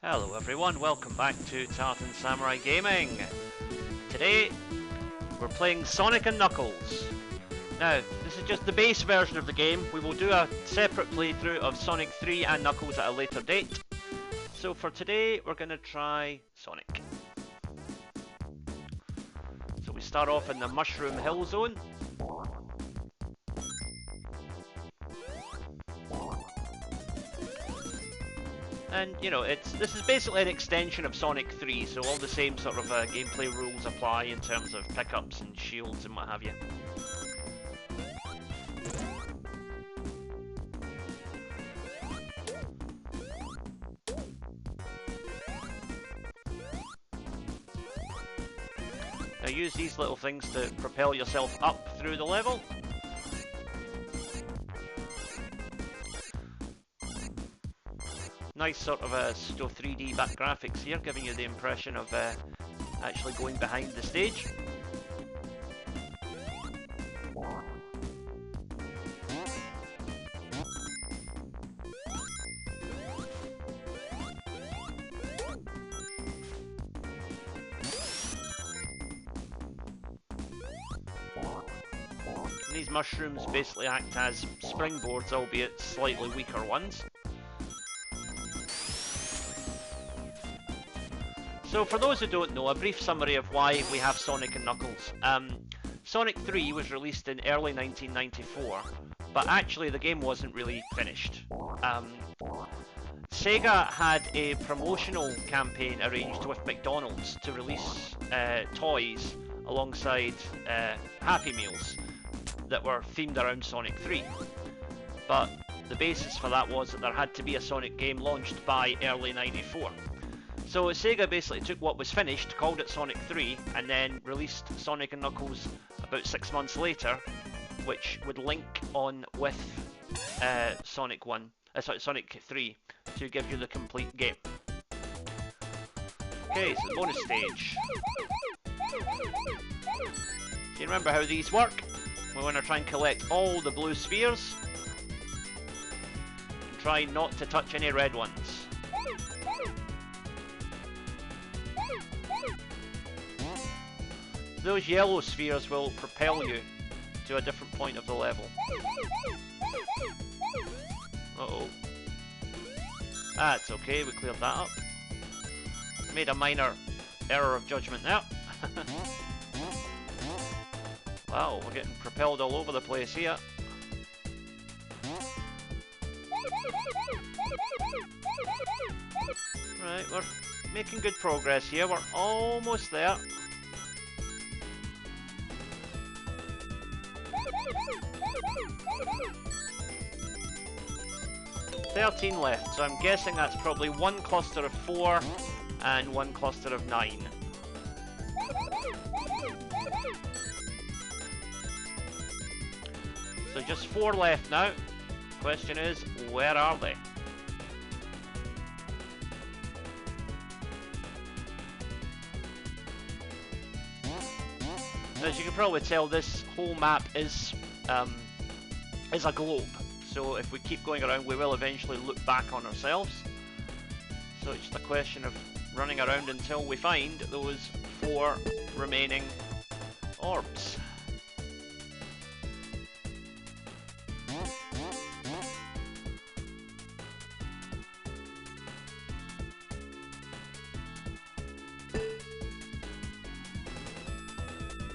Hello everyone, welcome back to Tartan Samurai Gaming. Today we're playing Sonic and Knuckles. Now, this is just the base version of the game. We will do a separate playthrough of Sonic 3 and Knuckles at a later date. So for today we're going to try Sonic. So we start off in the Mushroom Hill Zone. And, you know, this is basically an extension of Sonic 3, so all the same sort of gameplay rules apply in terms of pickups and shields and what have you. Now use these little things to propel yourself up through the level. Nice sort of still 3D back graphics here, giving you the impression of actually going behind the stage. And these mushrooms basically act as springboards, albeit slightly weaker ones. So for those who don't know, a brief summary of why we have Sonic and Knuckles. Sonic 3 was released in early 1994, but actually the game wasn't really finished. Sega had a promotional campaign arranged with McDonald's to release toys alongside Happy Meals that were themed around Sonic 3. But the basis for that was that there had to be a Sonic game launched by early 94. So Sega basically took what was finished, called it Sonic 3, and then released Sonic and Knuckles about 6 months later, which would link on with Sonic 3 to give you the complete game. Okay, so the bonus stage. Do you remember how these work? We want to try and collect all the blue spheres, and try not to touch any red ones. Those yellow spheres will propel you to a different point of the level. Uh-oh. That's okay, we cleared that up. Made a minor error of judgment there. Wow, we're getting propelled all over the place here. Right, we're making good progress here. We're almost there. 13 left, so I'm guessing that's probably one cluster of 4 and one cluster of 9. So just 4 left now. Question is, where are they? As you can probably tell, this whole map is a globe. So if we keep going around, we will eventually look back on ourselves. So it's just a question of running around until we find those 4 remaining orbs.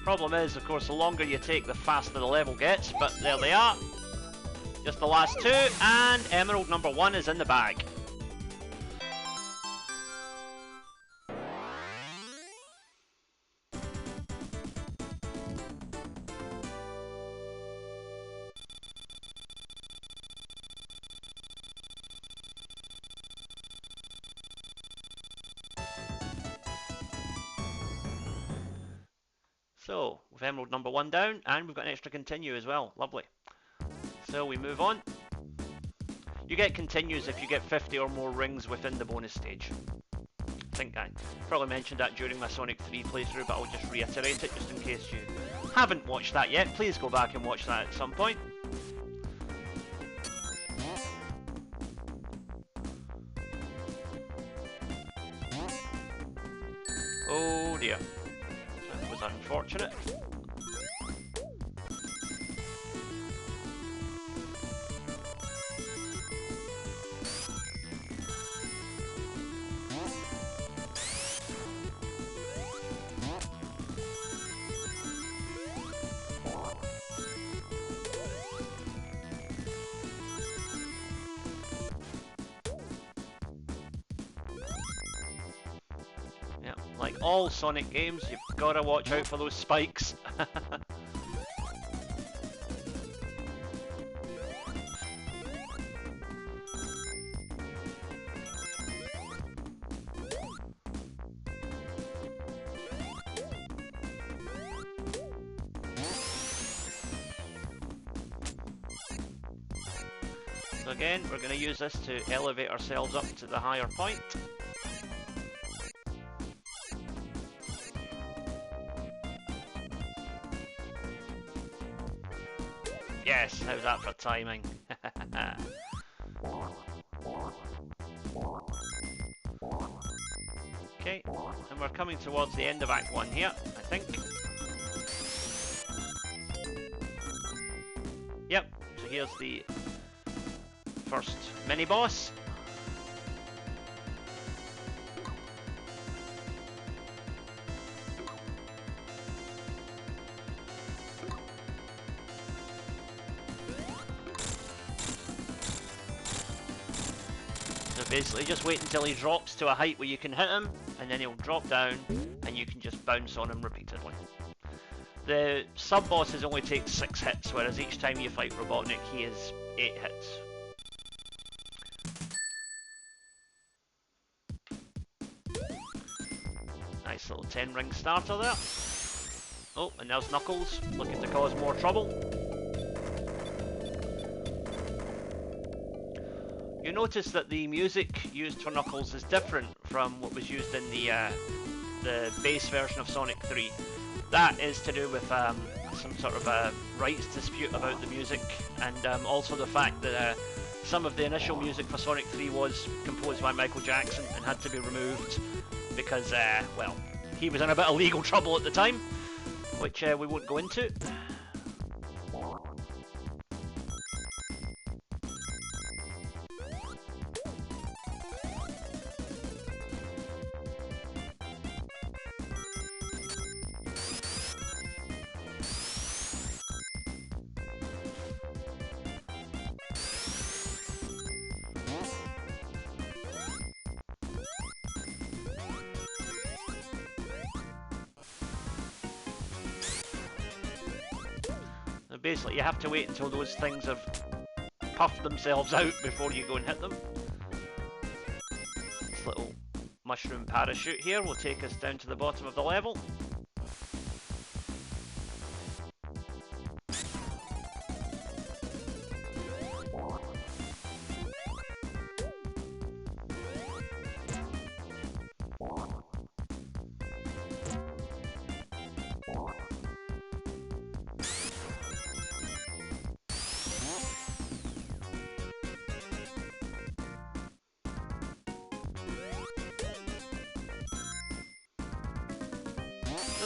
Problem is, of course, the longer you take, the faster the level gets, but there they are. Just the last 2, and Emerald number 1 is in the bag. So, with Emerald number 1 down, and we've got an extra continue as well. Lovely. So we move on. You get continues if you get 50 or more rings within the bonus stage. I think I probably mentioned that during my Sonic 3 playthrough, but I'll just reiterate it just in case you haven't watched that yet. Please go back and watch that at some point. Oh dear. That was unfortunate. Yeah, like all Sonic games, you've got to watch out for those spikes. So again, we're going to use this to elevate ourselves up to the higher point. Yes, how's that for timing? Okay, and we're coming towards the end of Act 1 here, I think. Yep, so here's the first mini-boss. So basically just wait until he drops to a height where you can hit him, and then he'll drop down, and you can just bounce on him repeatedly. The sub-bosses only take 6 hits, whereas each time you fight Robotnik, he is 8 hits. Nice little 10-ring starter there. Oh, and there's Knuckles, looking to cause more trouble. You notice that the music used for Knuckles is different from what was used in the base version of Sonic 3. That is to do with some sort of a rights dispute about the music, and also the fact that some of the initial music for Sonic 3 was composed by Michael Jackson and had to be removed because, well, he was in a bit of legal trouble at the time, which we won't go into. Basically, you have to wait until those things have puffed themselves out before you go and hit them. This little mushroom parachute here will take us down to the bottom of the level.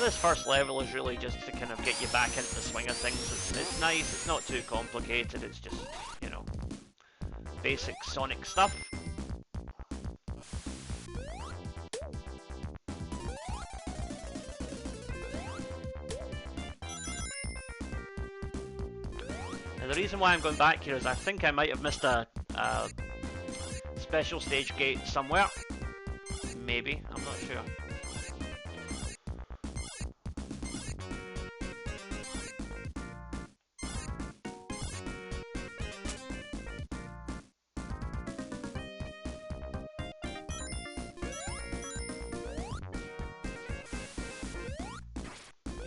This first level is really just to kind of get you back into the swing of things. It's nice, it's not too complicated, it's just, you know, basic Sonic stuff. Now the reason why I'm going back here is I think I might have missed a special stage gate somewhere. Maybe, I'm not sure.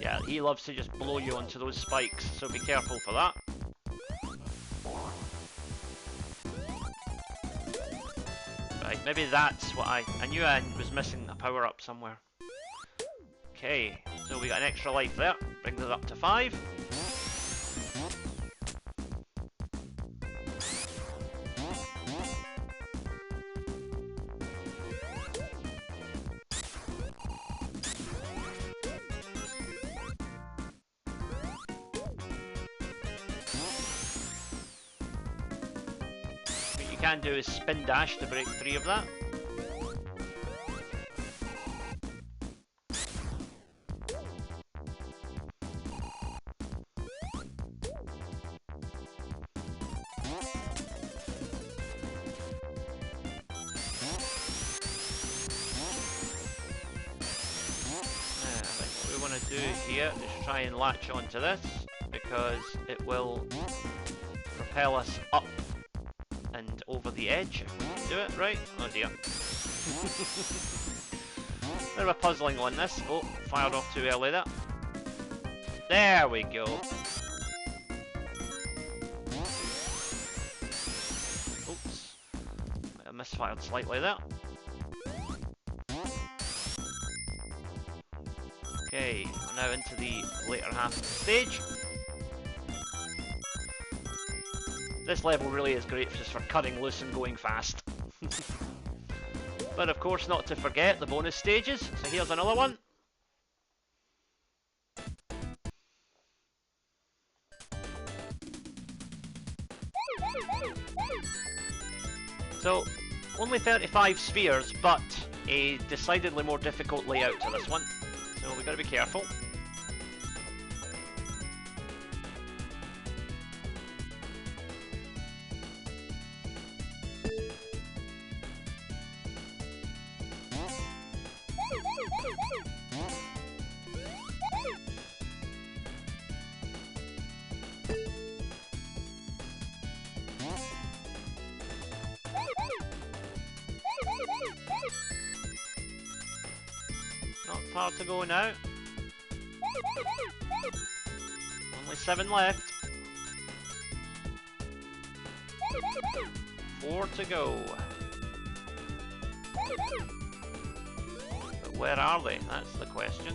Yeah, he loves to just blow you onto those spikes, so be careful for that. Right, maybe that's what I knew I was missing a power-up somewhere. Okay, so we got an extra life there, brings us up to 5. can do is spin dash to break 3 of that. Here, just try and latch onto this because it will propel us up and over the edge if we can do it right. Oh dear. Bit of a puzzling one this. Oh, fired off too early there. There we go. Oops. I misfired slightly there. Okay, we're now into the later half of the stage. This level really is great just for cutting loose and going fast. But of course not to forget the bonus stages, so here's another one. So, only 35 spheres, but a decidedly more difficult layout to this one. So we've got to be careful. Not far to go now. Only 7 left. 4 to go. But where are they? That's the question.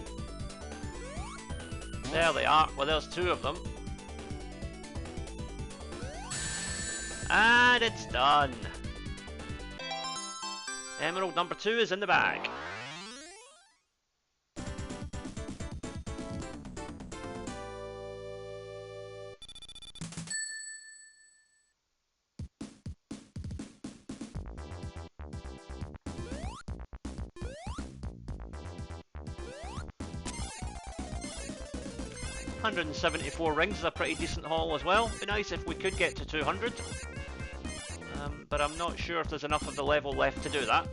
There they are. Well, there's 2 of them. And it's done. Emerald number 2 is in the bag. $174 rings is a pretty decent haul as well. Be nice if we could get to 200. But I'm not sure if there's enough of the level left to do that.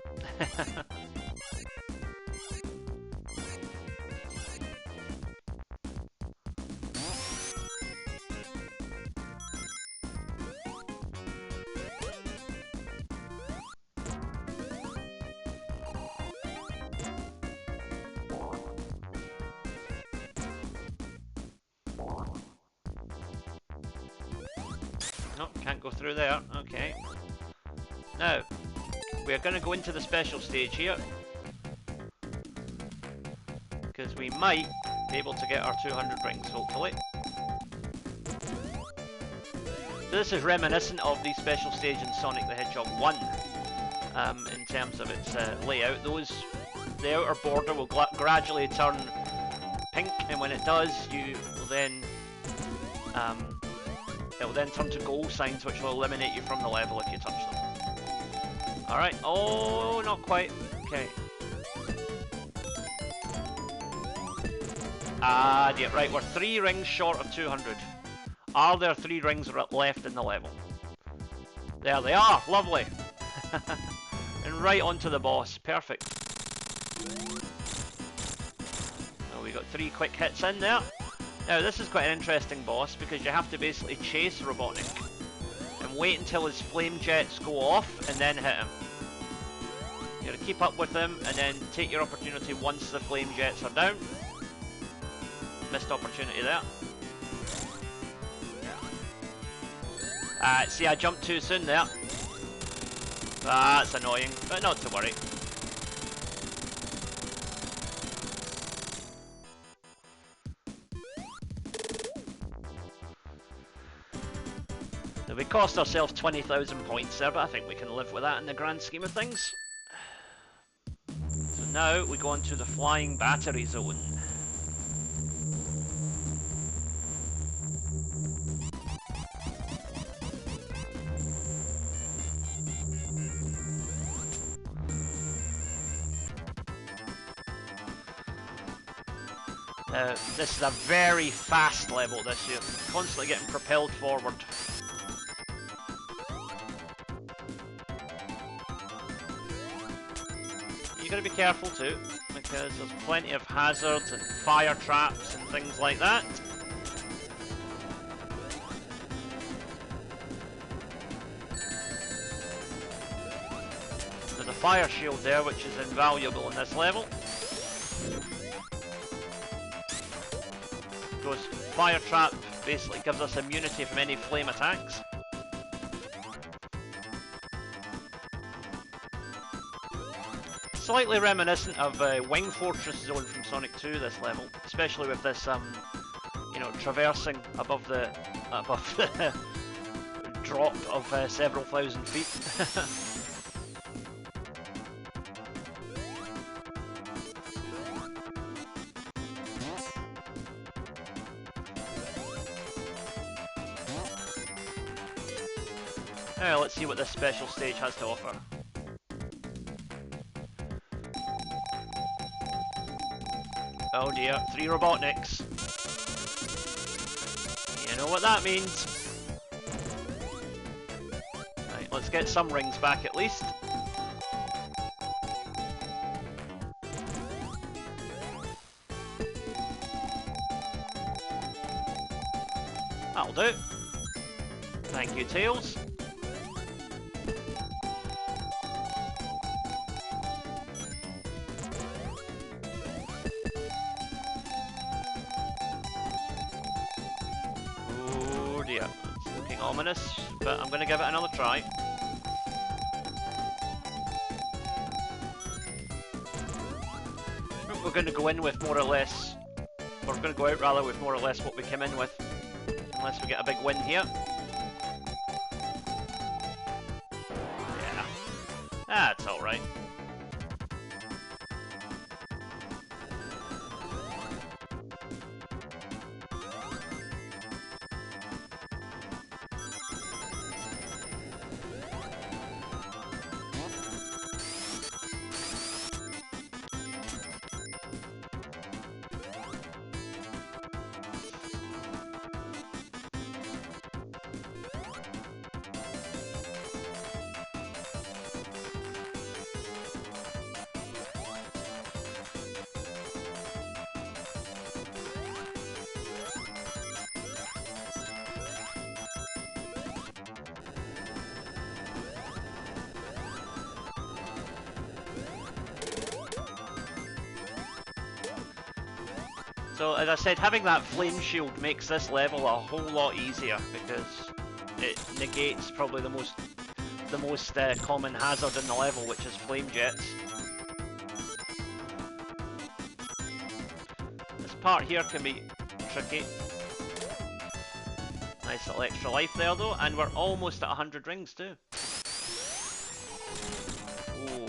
Nope, can't go through there. Okay. Now, we're going to go into the special stage here. Because we might be able to get our 200 rings, hopefully. So this is reminiscent of the special stage in Sonic the Hedgehog 1. In terms of its layout. The outer border will gradually turn pink, and when it does, you will then... it will then turn to goal signs, which will eliminate you from the level if you touch them. Alright, oh, not quite. Okay. Ah, yeah, right, we're 3 rings short of 200. Are there 3 rings left in the level? There they are, lovely. And right onto the boss, perfect. Oh, we got 3 quick hits in there. Now, this is quite an interesting boss because you have to basically chase Robotnik and wait until his flame jets go off and then hit him. You gotta keep up with him and then take your opportunity once the flame jets are down. Missed opportunity there. See, I jumped too soon there. That's annoying, but not to worry. We cost ourselves 20,000 points there, but I think we can live with that in the grand scheme of things. So now we go on to the flying battery zone. This is a very fast level, this. You're constantly getting propelled forward. You gotta be careful too, because there's plenty of hazards and fire traps and things like that. There's a fire shield there, which is invaluable in this level. Because fire trap basically gives us immunity from any flame attacks. Slightly reminiscent of Wing Fortress Zone from Sonic 2, this level, especially with this, you know, traversing above the drop of several thousand feet. Now let's see what this special stage has to offer. Oh dear, 3 Robotniks. You know what that means. Right, let's get some rings back at least. That'll do. Thank you, Tails. It's looking ominous, but I'm going to give it another try. We're going to go in with more or less, we're going to go out rather with more or less what we came in with, unless we get a big win here. Yeah, that's alright. So as I said, having that flame shield makes this level a whole lot easier because it negates probably the most common hazard in the level, which is flame jets. This part here can be tricky. Nice little extra life there though, and we're almost at 100 rings too. Ooh.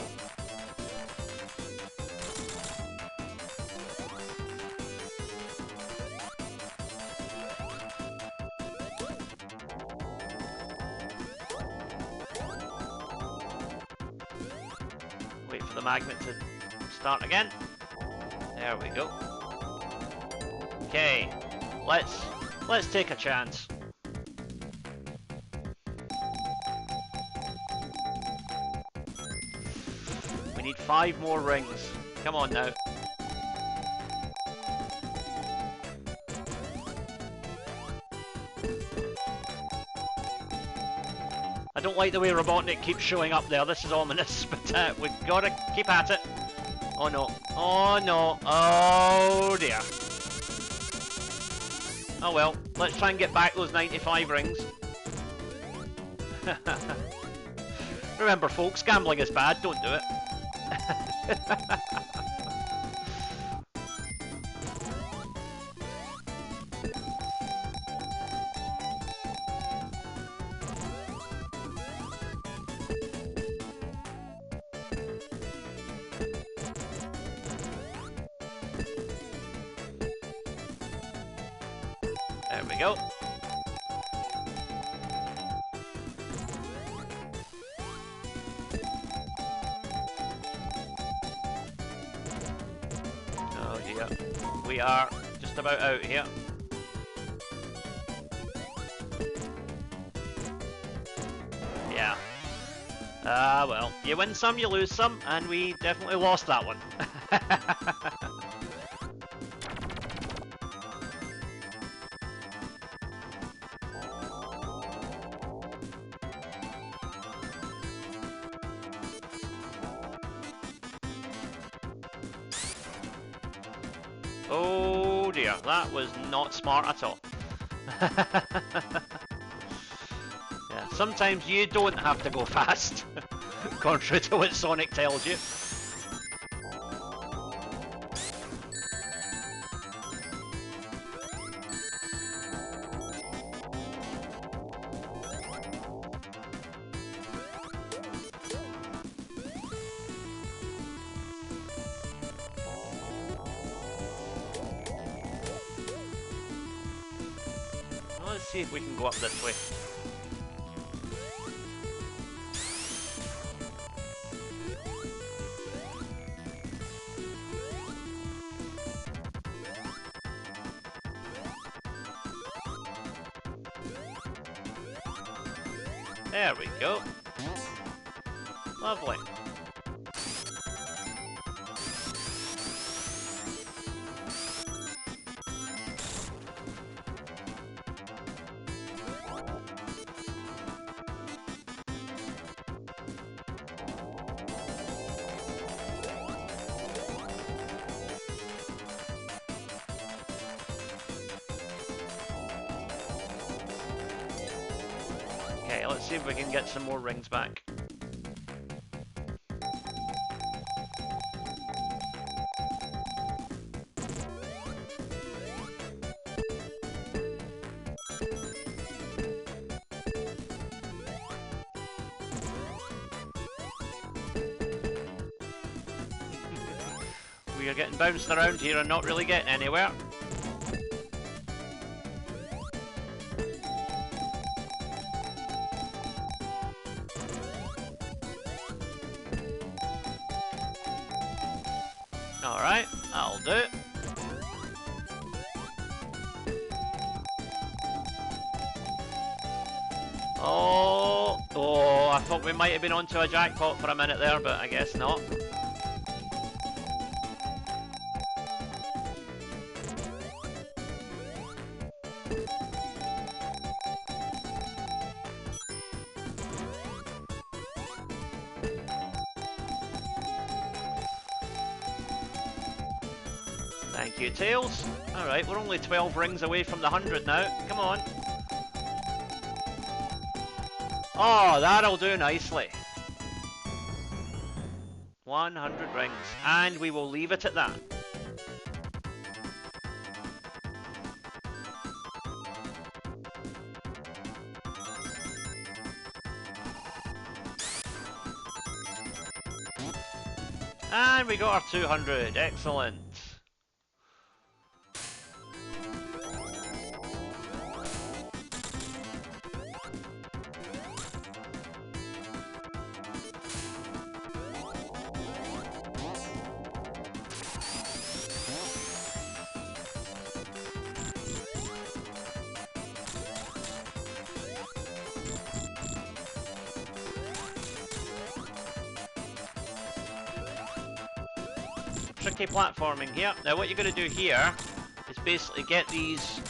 Wait for the magnet to start again. There we go. Okay, let's take a chance. We need 5 more rings. Come on now. I don't like the way Robotnik keeps showing up there. This is ominous, but we've got to keep at it. Oh no. Oh no. Oh dear. Oh well. Let's try and get back those 95 rings. Remember folks, gambling is bad. Don't do it. There we go. Oh dear. We are just about out here. Yeah. Well, you win some, you lose some, and we definitely lost that one. Oh dear, that was not smart at all. Yeah, sometimes you don't have to go fast, contrary to what Sonic tells you. Let's see if we can go up this way. There we go. Lovely. Okay, let's see if we can get some more rings back. We are getting bounced around here and not really getting anywhere. Alright, that'll do. Oh, I thought we might have been onto a jackpot for a minute there, but I guess not. Thank you, Tails. Alright, we're only 12 rings away from the 100 now. Come on. Oh, that'll do nicely. 100 rings. And we will leave it at that. And we got our 200. Excellent. Tricky platforming here. Now what you're going to do here is basically get these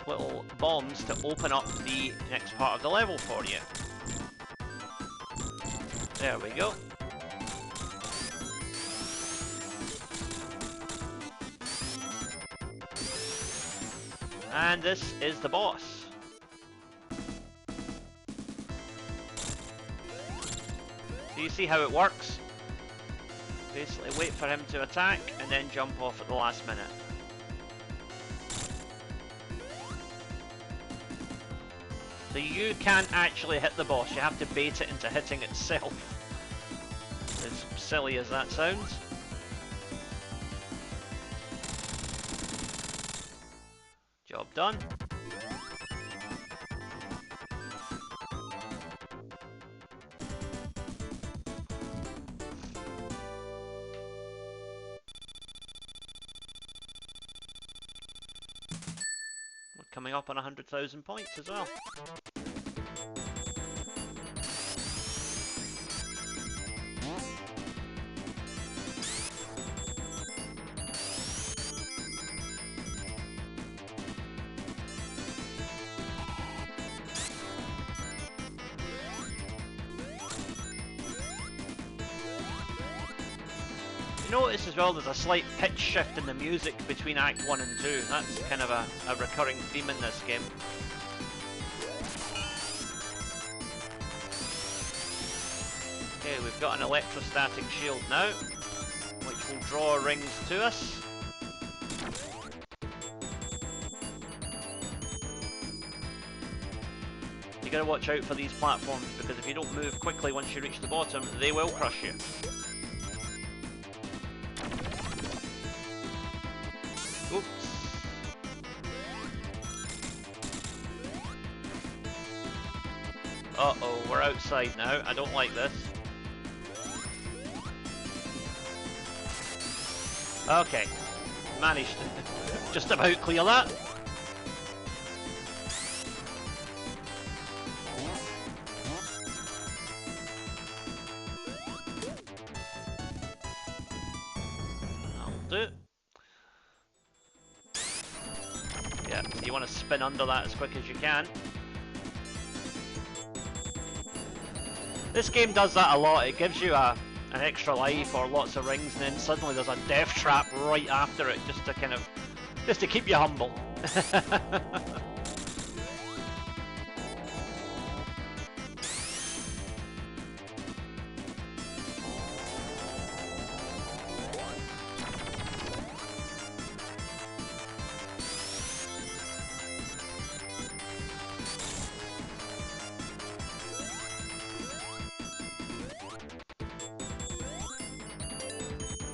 little bombs to open up the next part of the level for you. There we go. And this is the boss. So you see how it works? Basically wait for him to attack and then jump off at the last minute. So you can't actually hit the boss, you have to bait it into hitting itself. As silly as that sounds. Job done. coming up on 100,000 points as well. Notice as well there's a slight pitch shift in the music between Act 1 and 2. That's kind of a recurring theme in this game. Okay, we've got an electrostatic shield now, which will draw rings to us. You gotta watch out for these platforms, because if you don't move quickly once you reach the bottom, they will crush you. Oops. Uh-oh, we're outside now. I don't like this. Okay. Managed to just about clear that. That'll do. Yeah, you want to spin under that as quick as you can. This game does that a lot. It gives you an extra life or lots of rings, and then suddenly there's a death trap right after it, just to keep you humble.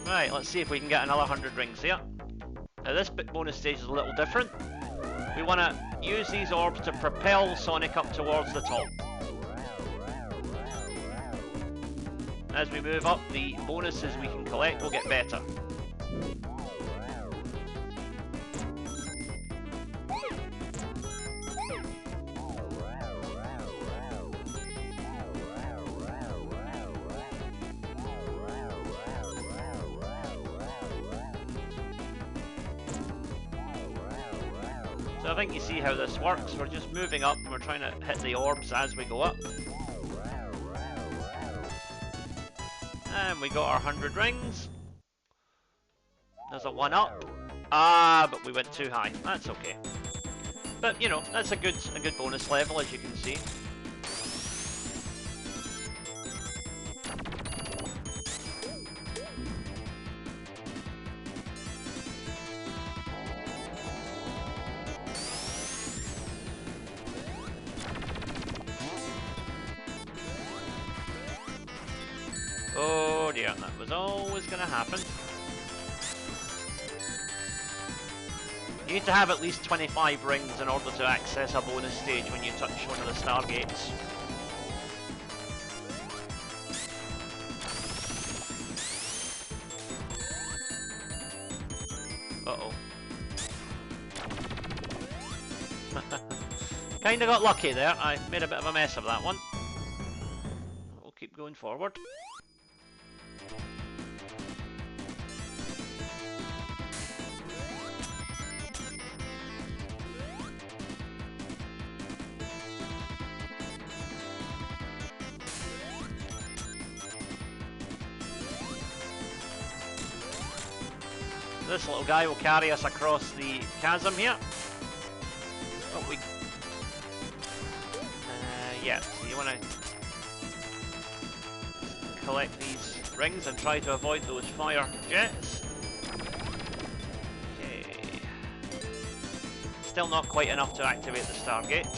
Right, let's see if we can get another 100 rings here. Now this bonus stage is a little different. We want to use these orbs to propel Sonic up towards the top. As we move up, the bonuses we can collect will get better. So I think you see how this works. We're just moving up and we're trying to hit the orbs as we go up. And we got our 100 rings. There's a 1 up. Ah, but we went too high. That's okay. But you know, that's a good bonus level, as you can see. Oh dear, that was always going to happen. You need to have at least 25 rings in order to access a bonus stage when you touch one of the star gates. Uh-oh. Kinda got lucky there. I made a bit of a mess of that one. We'll keep going forward. This little guy will carry us across the chasm here. Oh, yeah, so you want to collect these rings and try to avoid those fire jets. Okay. Still not quite enough to activate the Stargate.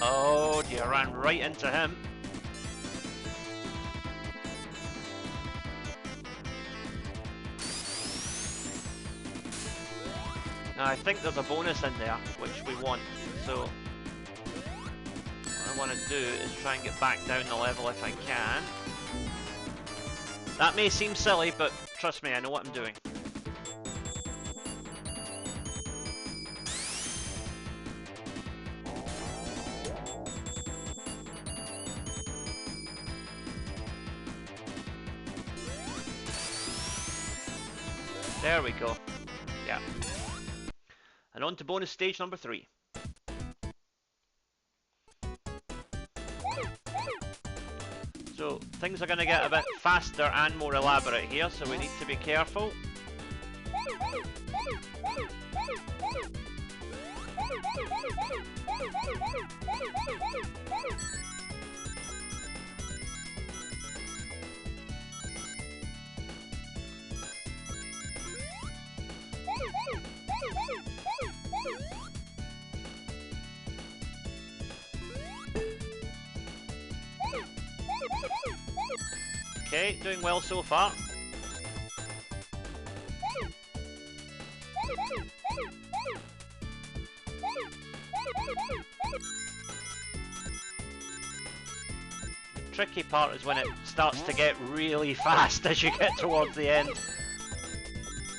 Oh dear, ran right into him. Now I think there's a bonus in there, which we want, so what I want to do is try and get back down the level if I can. That may seem silly, but trust me, I know what I'm doing. There we go. Yeah. And on to bonus stage number 3. So things are going to get a bit faster and more elaborate here, so we need to be careful. Okay, doing well so far. The tricky part is when it starts to get really fast as you get towards the end.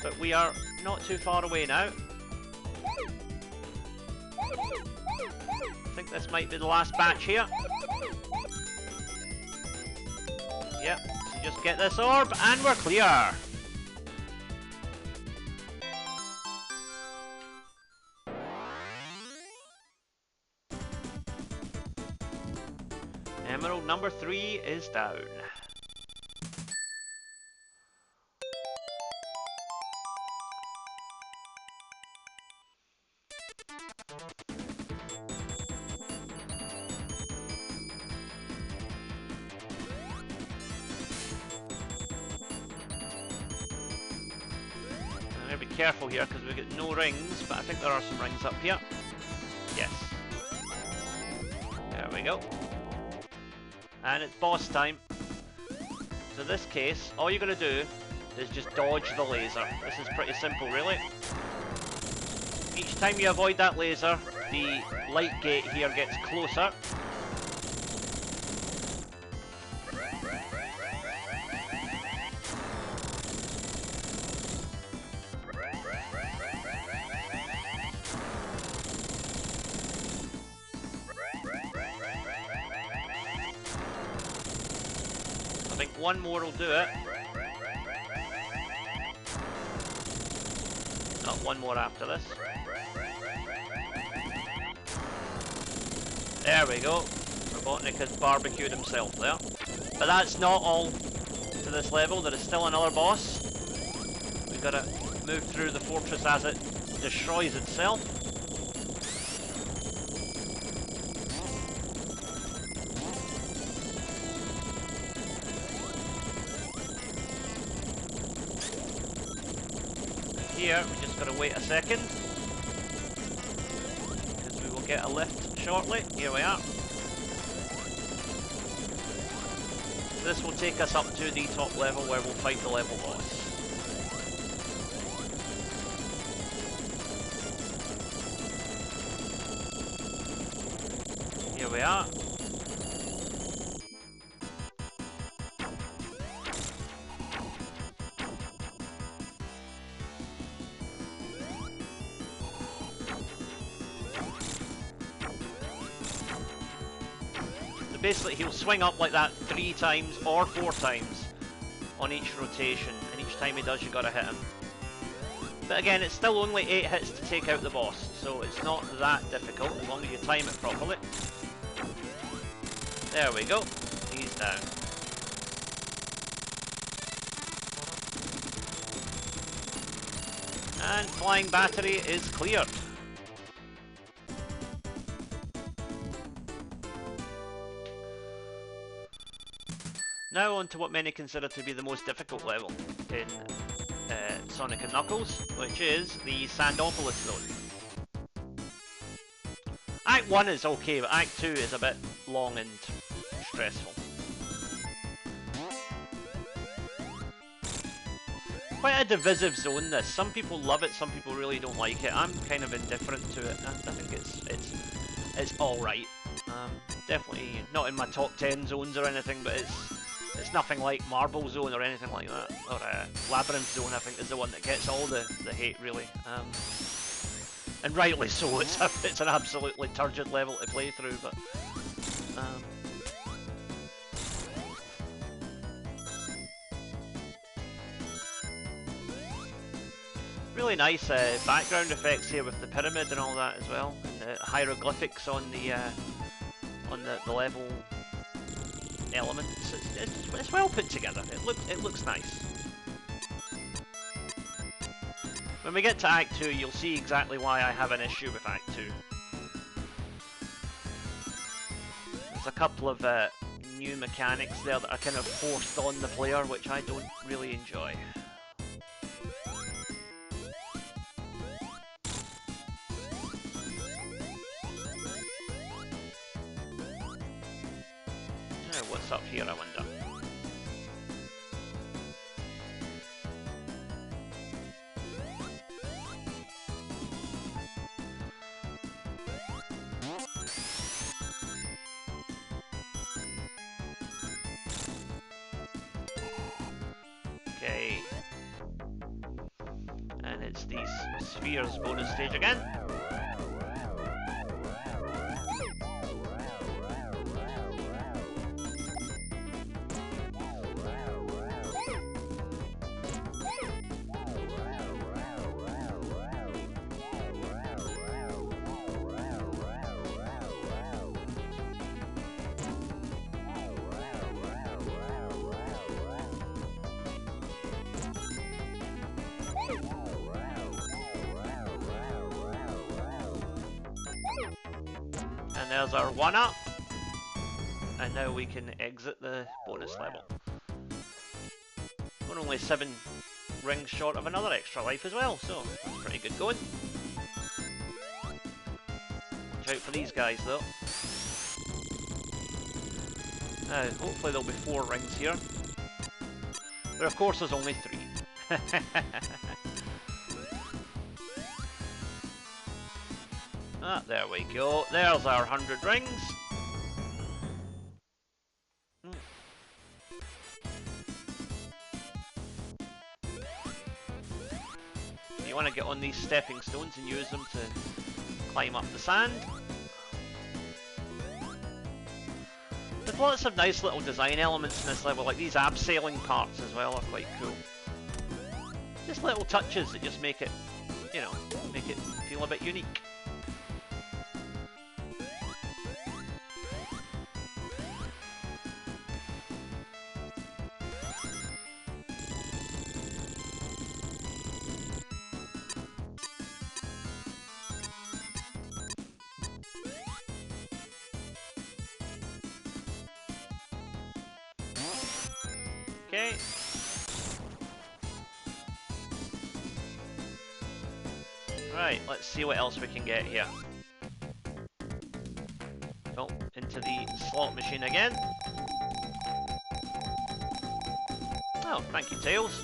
But we are not too far away now. I think this might be the last batch here. Yep, so just get this orb and we're clear. Emerald number 3 is down. Careful here because we've got no rings, but I think there are some rings up here. Yes. There we go. And it's boss time. So in this case, all you're going to do is just dodge the laser. This is pretty simple, really. Each time you avoid that laser, the light gate here gets closer. I think one more will do it. Not one more after this. There we go. Robotnik has barbecued himself there. But that's not all to this level. There is still another boss. We've got to move through the fortress as it destroys itself. Here, we just got to wait a second, because we will get a lift shortly. Here we are. This will take us up to the top level where we'll fight the level boss. Here we are. Basically, he'll swing up like that 3 times or 4 times on each rotation, and each time he does, you gotta hit him. But again, it's still only 8 hits to take out the boss, so it's not that difficult as long as you time it properly. There we go, he's down. And flying battery is cleared. Now on to what many consider to be the most difficult level in Sonic and Knuckles, which is the Sandopolis Zone. Act 1 is okay, but Act 2 is a bit long and stressful. Quite a divisive zone this. Some people love it, some people really don't like it. I'm kind of indifferent to it. I think it's alright. Definitely not in my top 10 zones or anything, but it's nothing like Marble Zone or anything like that, or Labyrinth Zone. I think is the one that gets all the hate, really, and rightly so. It's an absolutely turgid level to play through, but Really nice background effects here with the pyramid and all that as well, and the hieroglyphics on the level elements. It's well put together. It looks nice. When we get to Act 2, you'll see exactly why I have an issue with Act 2. There's a couple of new mechanics there that are kind of forced on the player, which I don't really enjoy. What's up here, I wonder? Okay. And it's these spheres bonus stage again. And there's our 1-up. And now we can exit the bonus level. We're only 7 rings short of another extra life as well, so that's pretty good going. Watch out for these guys though. Hopefully there'll be 4 rings here. But of course there's only 3. Ah, there we go. There's our 100 rings. You want to get on these stepping stones and use them to climb up the sand. There's lots of nice little design elements in this level, like these abseiling parts as well are quite cool. Just little touches that just make it, you know, make it feel a bit unique. Okay. Right, let's see what else we can get here. Oh, into the slot machine again. Oh, thank you, Tails.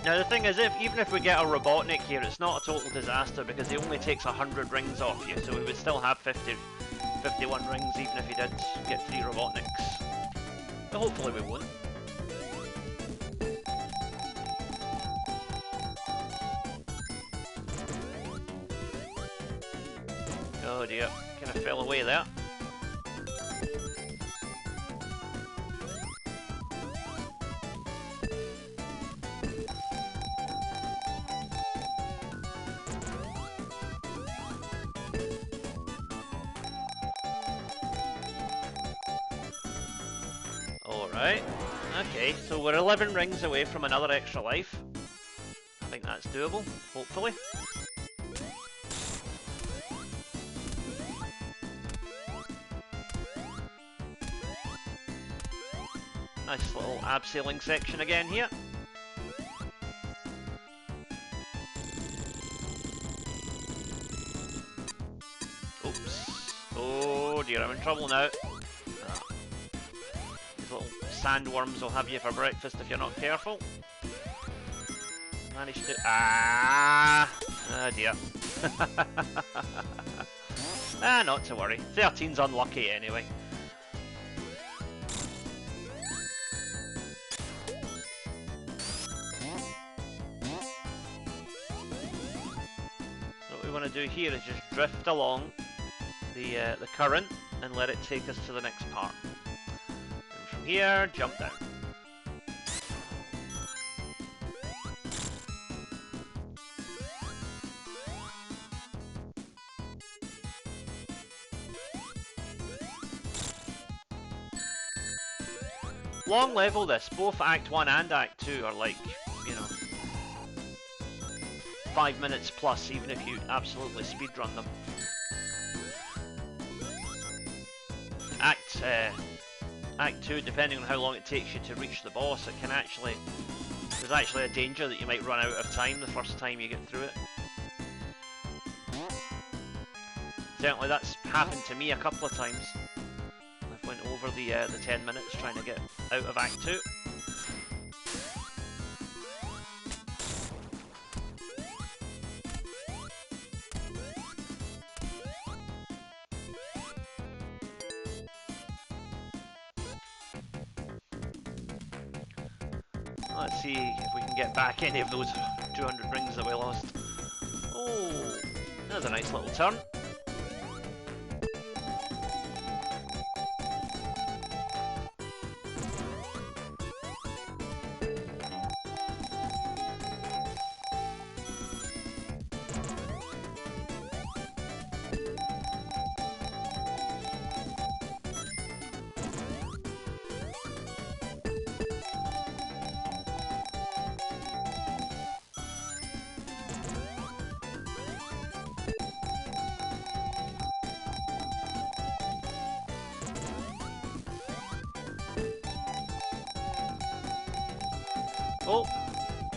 Now the thing is, even if we get a Robotnik here, it's not a total disaster because he only takes 100 rings off you, so we would still have 51 rings even if he did get 3 Robotniks. But hopefully we won't. Oh dear, kind of fell away there. Alright, okay, so we're 11 rings away from another extra life. I think that's doable, hopefully. Nice little abseiling section again here. Oops. Oh dear, I'm in trouble now. These little sandworms will have you for breakfast if you're not careful. Managed to... Ah! Oh dear. Ah, not to worry. 13's unlucky anyway. What we want to do here is just drift along the current and let it take us to the next part. And from here, jump down. long level this. Both Act 1 and Act 2 are like, you know, 5 minutes plus, even if you absolutely speedrun them. Act 2, depending on how long it takes you to reach the boss, it can actually... There's actually a danger that you might run out of time the first time you get through it. Certainly that's happened to me a couple of times. I've went over the 10 minutes trying to get out of Act 2. Let's see if we can get back any of those 200 rings that we lost. Oh, that's a nice little turn.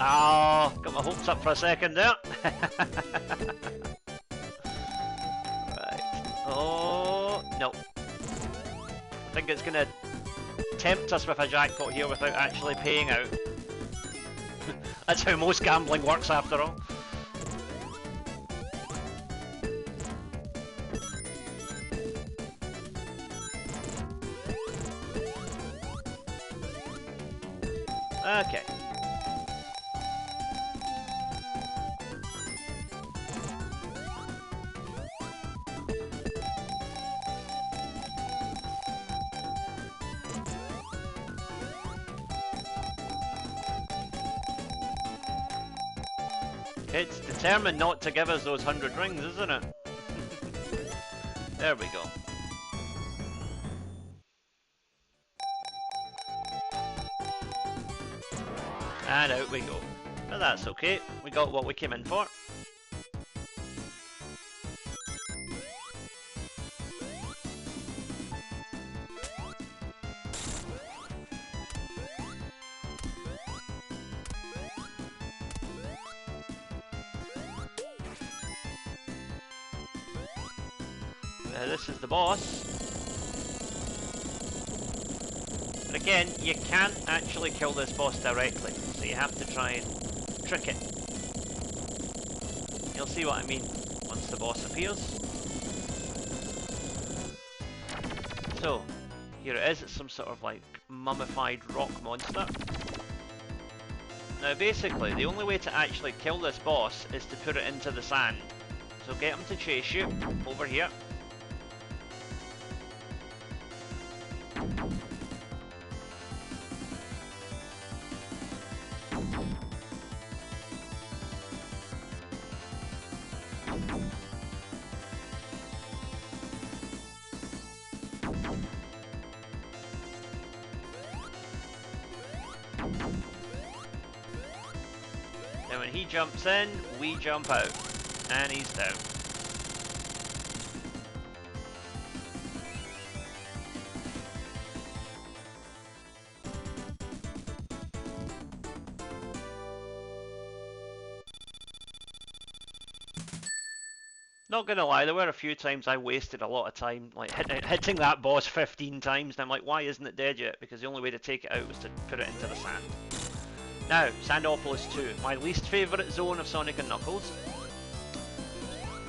Oh, got my hopes up for a second there. Right. Oh, no. I think it's going to tempt us with a jackpot here without actually paying out. That's how most gambling works after all. Okay. It's determined not to give us those 100 rings, isn't it? There we go. And out we go. But that's okay, we got what we came in for. This is the boss. But again, you can't actually kill this boss directly, so you have to try and trick it. You'll see what I mean once the boss appears. So, here it is, it's some sort of like mummified rock monster. Now basically, the only way to actually kill this boss is to put it into the sand. So get him to chase you, over here. Then when he jumps in, we jump out. And he's down. Not gonna lie, there were a few times I wasted a lot of time, like hitting that boss 15 times, and I'm like, why isn't it dead yet? Because the only way to take it out was to put it into the sand. Now, Sandopolis 2, my least favourite zone of Sonic and Knuckles.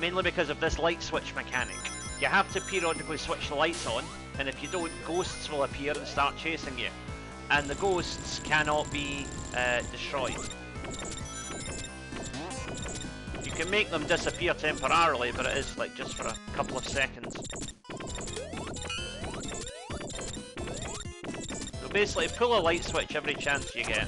Mainly because of this light switch mechanic. You have to periodically switch the lights on, and if you don't, ghosts will appear and start chasing you. And the ghosts cannot be destroyed. You can make them disappear temporarily, but it is like just for a couple of seconds. So basically, pull a light switch every chance you get.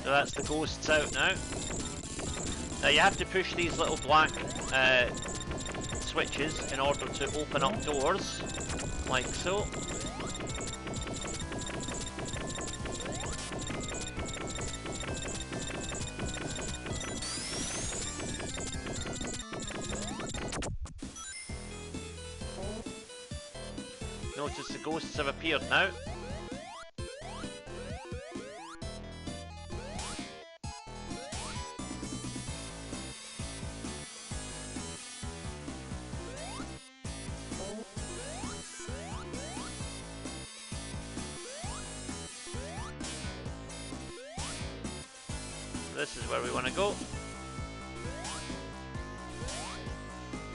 So that's the ghosts out now. Now you have to push these little black switches in order to open up doors, like so. Notice the ghosts have appeared now. This is where we want to go.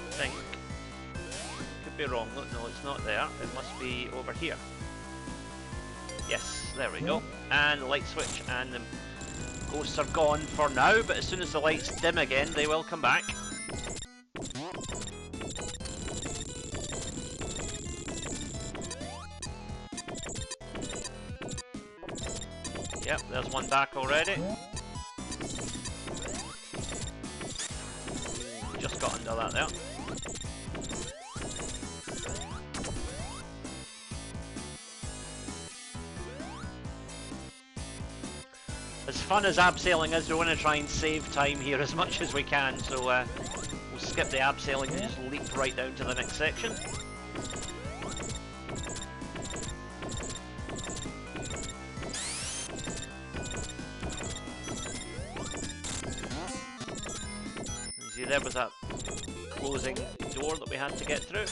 I think. Could be wrong. No, it's not there. It must be over here. Yes, there we go. And the light switch, and the ghosts are gone for now, but as soon as the lights dim again, they will come back. Yep, there's one back already. Just got under that there. As fun as abseiling is, we want to try and save time here as much as we can, so we'll skip the abseiling and just leap right down to the next section. You see there was that closing door that we had to get through.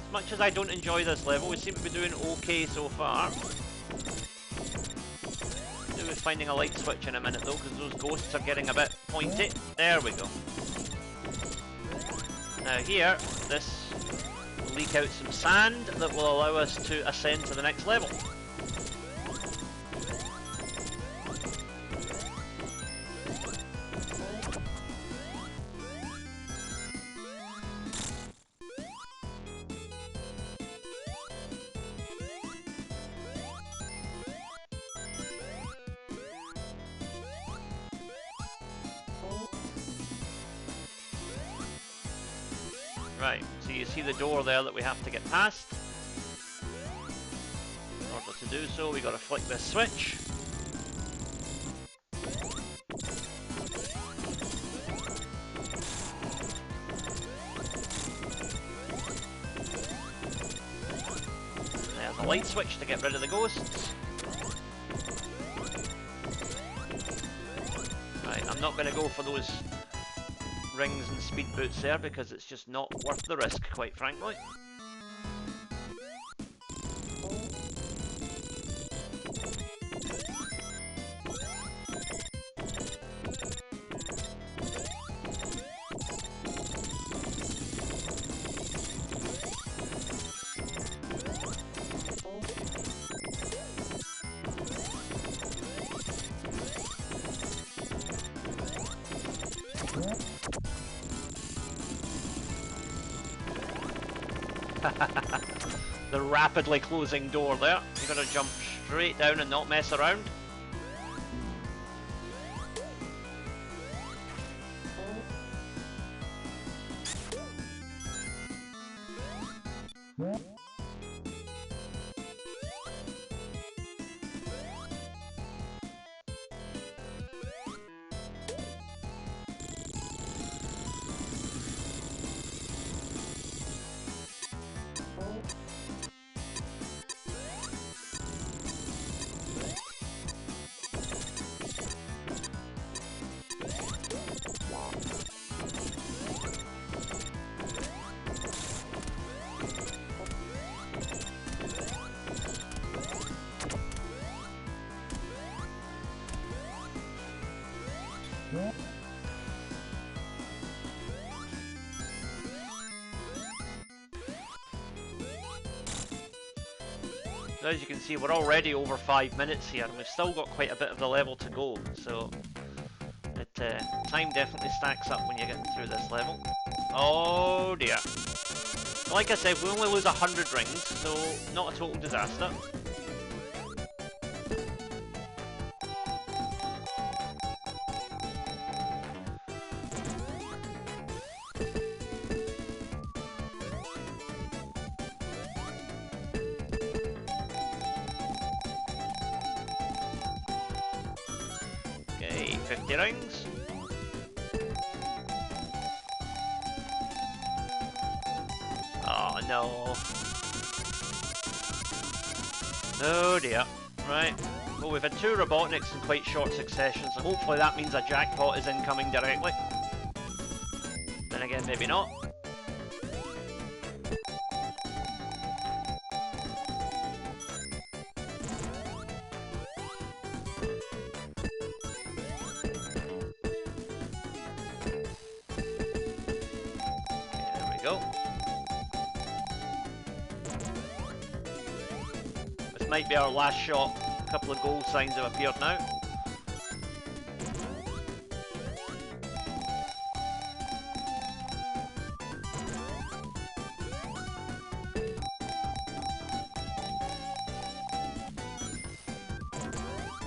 As much as I don't enjoy this level, we seem to be doing okay so far. Do with finding a light switch in a minute though, because those ghosts are getting a bit pointy. There we go. Now here, this will leak out some sand that will allow us to ascend to the next level. Right, so you see the door there that we have to get past. In order to do so, we got to flick this switch. There's a light switch to get rid of the ghosts. Right, I'm not going to go for those rings and speed boots there because it's just not worth the risk, quite frankly. The rapidly closing door there. You've got to jump straight down and not mess around. So as you can see, we're already over 5 minutes here, and we've still got quite a bit of the level to go, so Time definitely stacks up when you're getting through this level. Oh dear. Like I said, we only lose 100 rings, so not a total disaster. Okay, 50 rings. Oh no. Oh dear. Right. Well, we've had 2 Robotniks in quite short succession, so hopefully that means a jackpot is incoming directly. Then again, maybe not. There we go. This might be our last shot. A couple of gold signs have appeared now.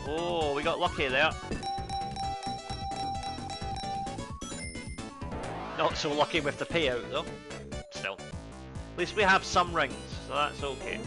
Oh, we got lucky there. Not so lucky with the payout though. Still. At least we have some rings, so that's okay.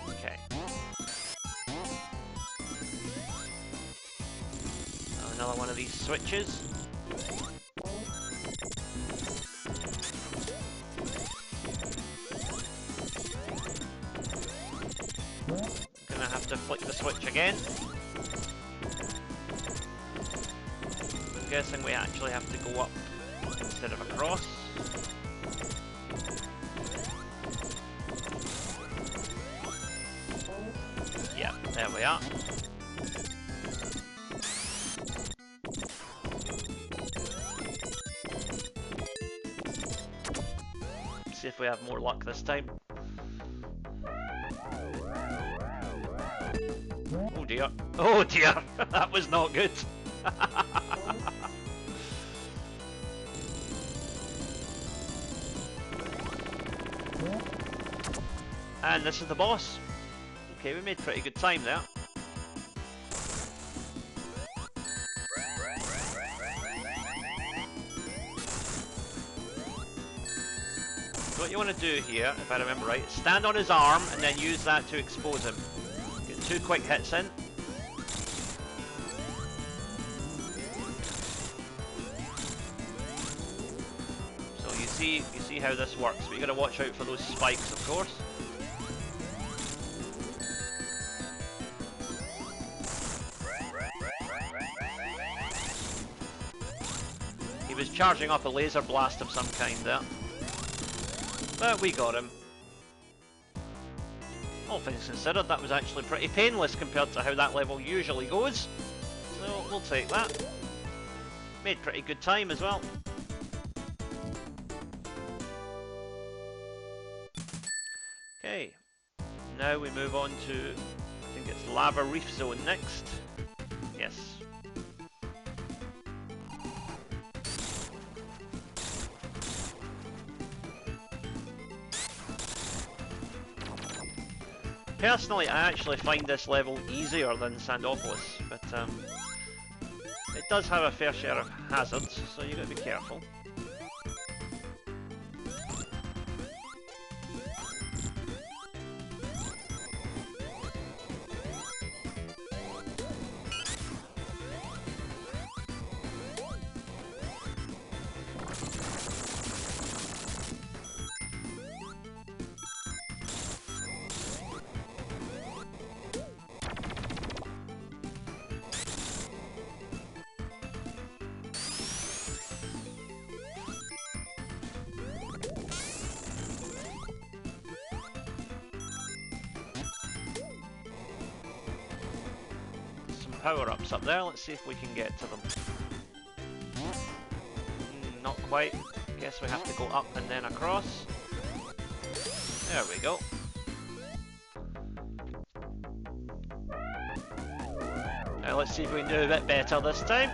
Okay. Another one of these switches. Gonna have to flick the switch again. I'm guessing we actually have to go up instead of across. Yeah, there we are. See if we have more luck this time. Oh dear. Oh dear! That was not good. And this is the boss. Okay, we made pretty good time there. So what you want to do here, if I remember right, is stand on his arm and then use that to expose him. Get 2 quick hits in. So you see how this works, but you got to watch out for those spikes, of course. He was charging up a laser blast of some kind there. But we got him. All things considered, that was actually pretty painless compared to how that level usually goes. So we'll take that. Made pretty good time as well. Okay. Now we move on to, I think it's Lava Reef Zone next. Yes. Personally, I actually find this level easier than Sandopolis, but it does have a fair share of hazards, so you got to be careful. power-ups up there. Let's see if we can get to them. Not quite. Guess we have to go up and then across. There we go. Now let's see if we can do a bit better this time.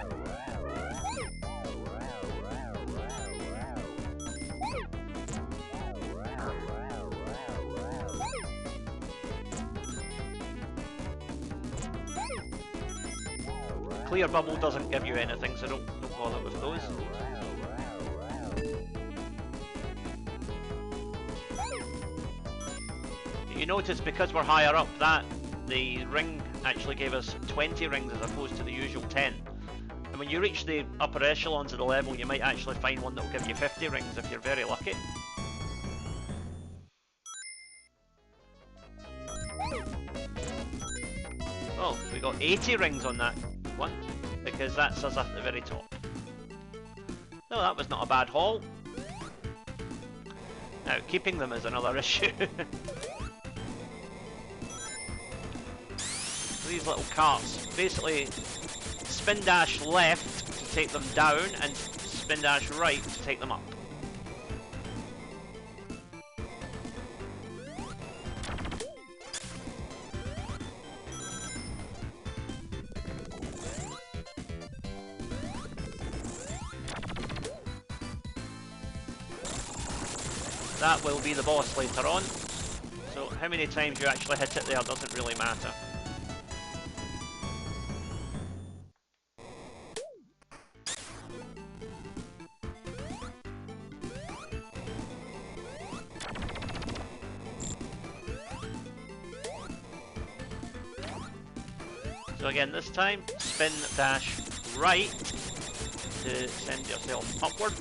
Clear bubble doesn't give you anything, so don't bother with those. You notice because we're higher up that the ring actually gave us 20 rings as opposed to the usual 10. And when you reach the upper echelons of the level, you might actually find one that will give you 50 rings if you're very lucky. Oh, we got 80 rings on that one, because that's us at the very top. No, that was not a bad haul. Now, keeping them is another issue. These little carts, basically spin dash left to take them down and spin dash right to take them up. That will be the boss later on, so how many times you actually hit it there doesn't really matter. So again, this time, spin dash right to send yourself upward.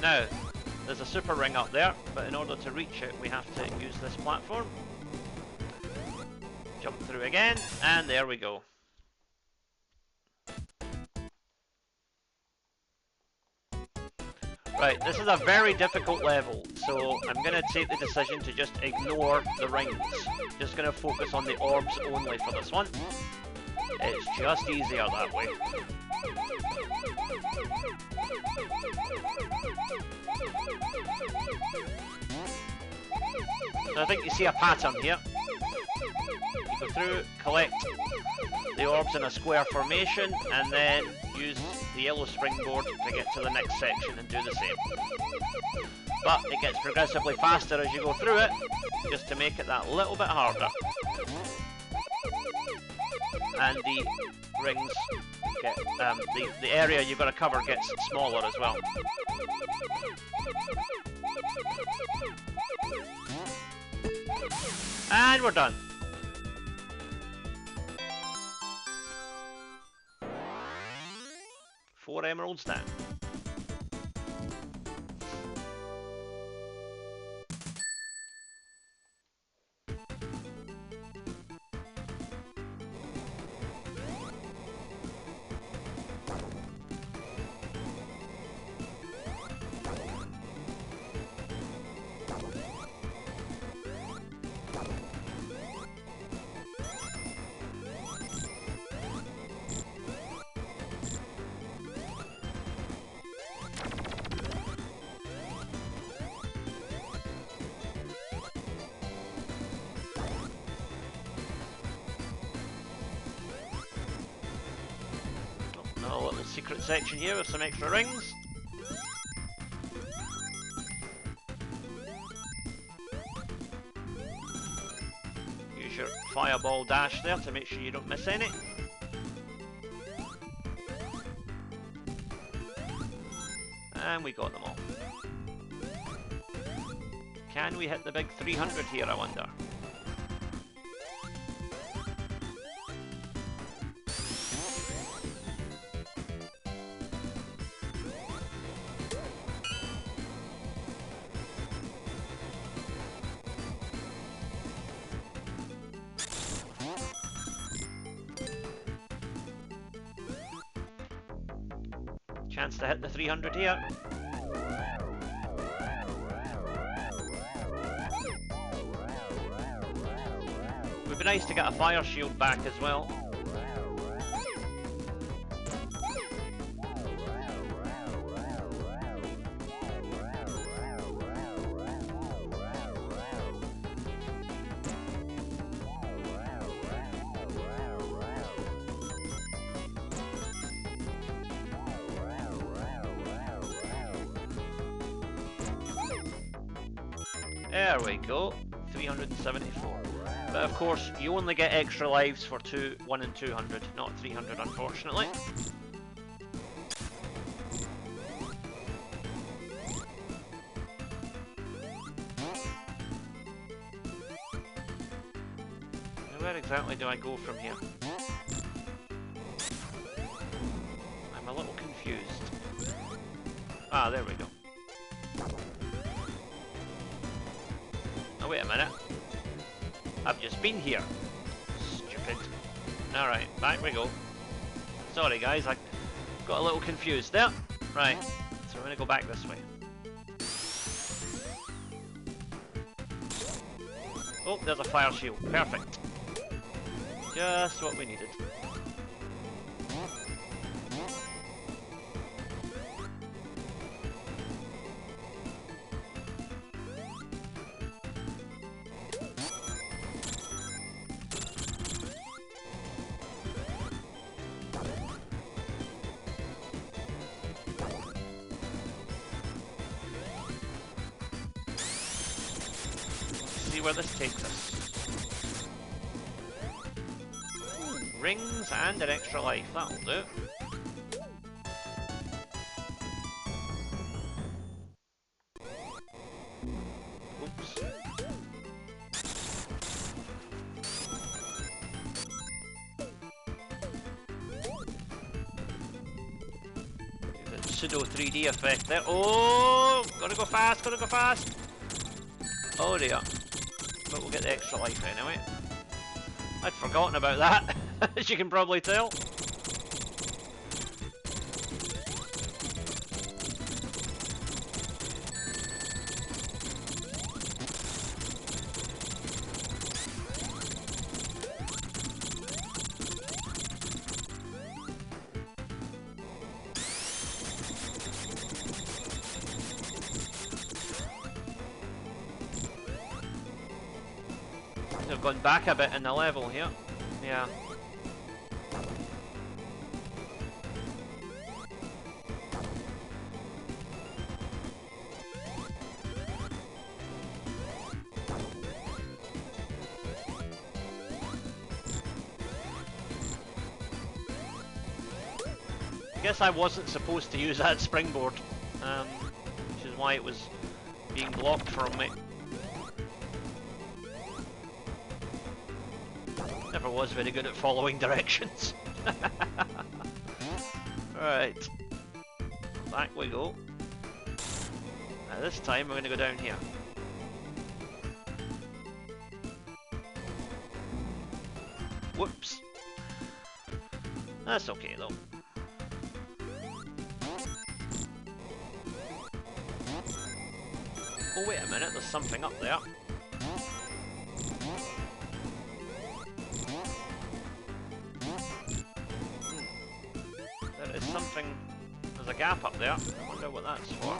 Now, there's a super ring up there, but in order to reach it we have to use this platform. Jump through again, and there we go. Right, this is a very difficult level, so I'm going to take the decision to just ignore the rings. Just going to focus on the orbs only for this one. It's just easier that way. So I think you see a pattern here. You go through, collect the orbs in a square formation, and then use the yellow springboard to get to the next section and do the same. But it gets progressively faster as you go through it, just to make it that little bit harder. And the rings get, the area you've got to cover gets smaller as well. And we're done. Four emeralds down. A little secret section here with some extra rings. Use your fireball dash there to make sure you don't miss any. And we got them all. Can we hit the big 300 here, I wonder? Chance to hit the 300 here. Would be nice to get a fire shield back as well. There we go, 374. But of course, you only get extra lives for 1 and 200, not 300 unfortunately. Now where exactly do I go from here? I'm a little confused. Ah, there we go. Oh, wait a minute. I've just been here. Stupid. Alright, back we go. Sorry guys, I got a little confused there. Right, so we're going to go back this way. Oh, there's a fire shield. Perfect. Just what we needed. Where this takes us. Rings and an extra life, that'll do. Oops. The pseudo 3D effect there. Oh! Gotta go fast, gotta go fast! Oh dear. But we'll get the extra life anyway. I'd forgotten about that, as you can probably tell. I've gone back a bit in the level here. Yeah. I guess I wasn't supposed to use that springboard, which is why it was being blocked from me. Never was very good at following directions. Right, back we go. Now this time we're going to go down here. Whoops. That's okay though. Oh wait a minute, there's something up there. There is something, there's a gap up there. I wonder what that's for.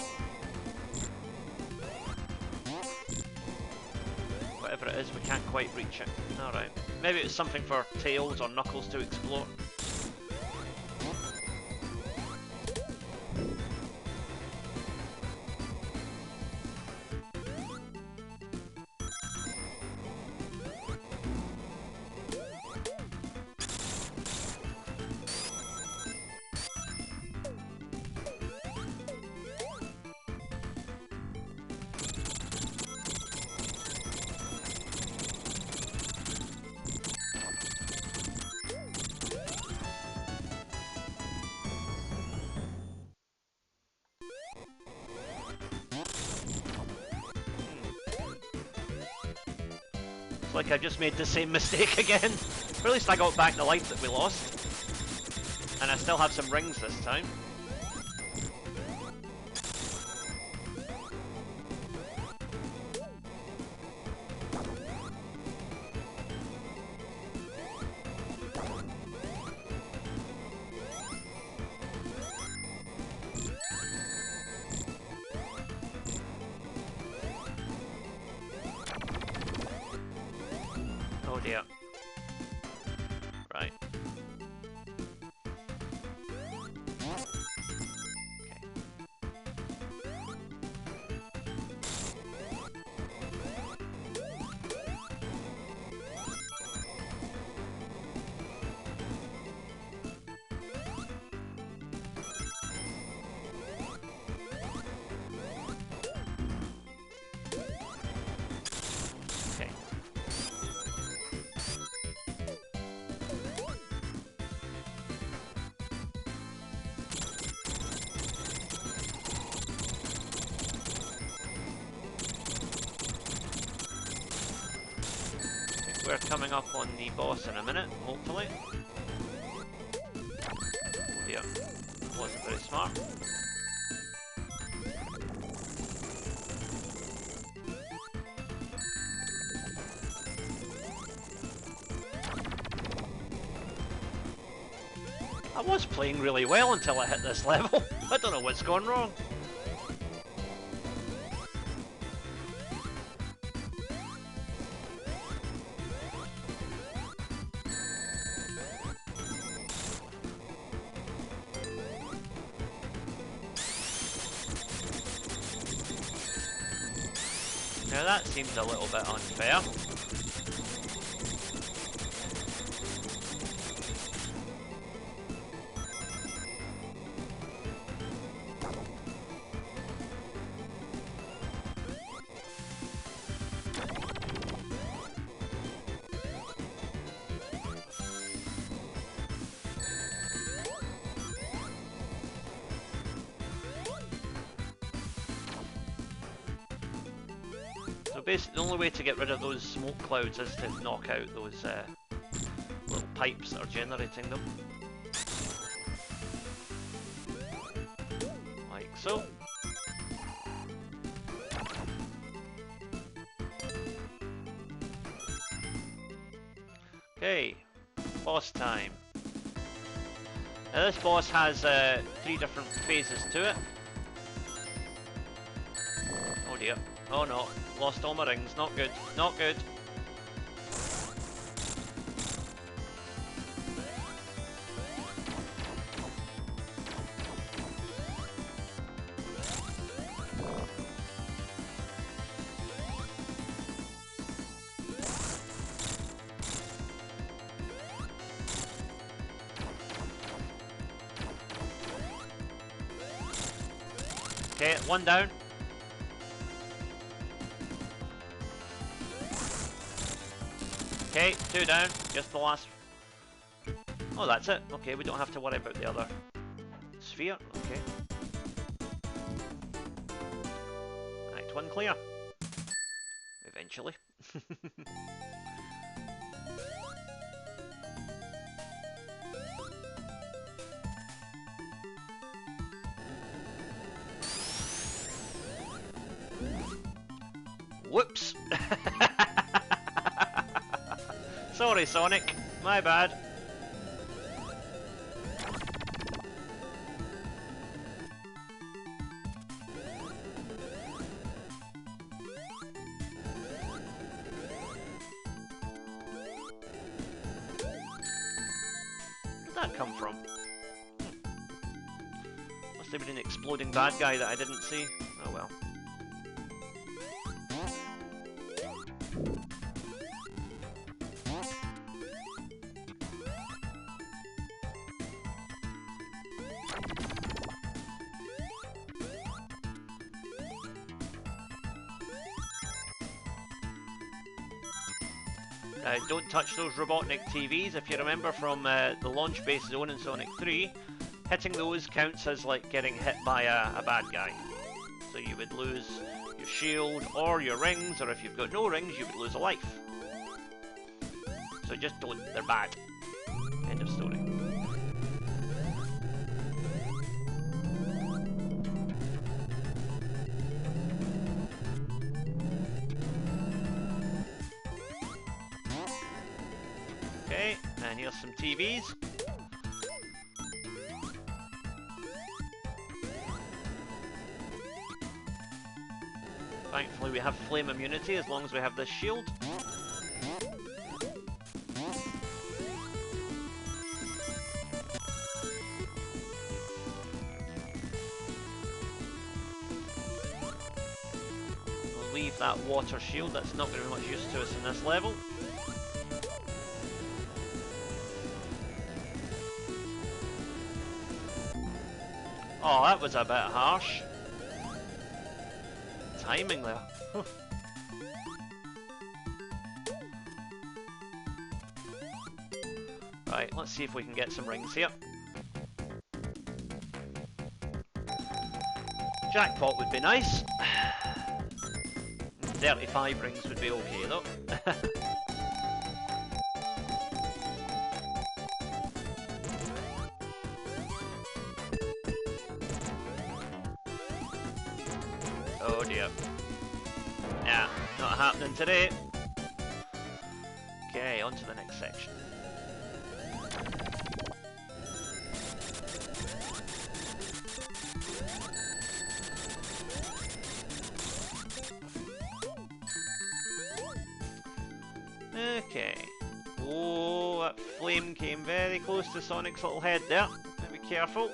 Whatever it is, we can't quite reach it. Alright. Maybe it's something for Tails or Knuckles to explore. Like I just made the same mistake again. Or at least I got back the life that we lost. And I still have some rings this time. Yeah. Right. We're coming up on the boss in a minute, hopefully. Oh dear, wasn't very smart. I was playing really well until I hit this level. I don't know what's gone wrong. Now that seems a little bit unfair. So basically the only way to get rid of those smoke clouds is to knock out those little pipes that are generating them. Like so. Okay, boss time. Now this boss has 3 different phases to it. Oh dear. Oh no, lost all my rings. Not good. Not good. Okay, 1 down. Okay, 2 down, just the last. Oh, that's it. Okay, we don't have to worry about the other sphere. Okay. Right, 1 clear. Eventually. Whoops! Sorry, Sonic. My bad. Where'd that come from? Must have been an exploding bad guy that I didn't see. Oh well. Don't touch those Robotnik TVs. If you remember from the launch base zone in Sonic 3, hitting those counts as like getting hit by a bad guy. So you would lose your shield or your rings, or if you've got no rings, you would lose a life. So just don't, they're bad. End of story. Okay, and here's some TVs. Thankfully we have flame immunity as long as we have this shield. that water shield. That's not going to be much use to us in this level. Oh, that was a bit harsh. Timing there. Right, let's see if we can get some rings here. Jackpot would be nice. 35 rings would be okay though. Oh dear. Nah, not happening today. Okay, on to the next section. Okay. Oh, that flame came very close to Sonic's little head there. Be careful.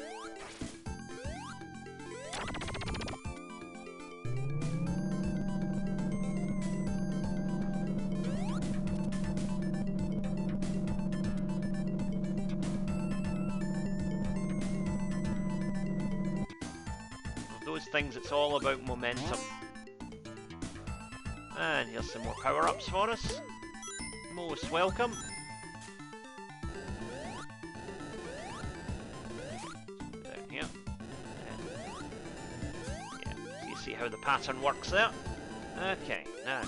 Those things, it's all about momentum. And here's some more power-ups for us. Most welcome. Down here. Yeah, so you see how the pattern works there. Okay, now.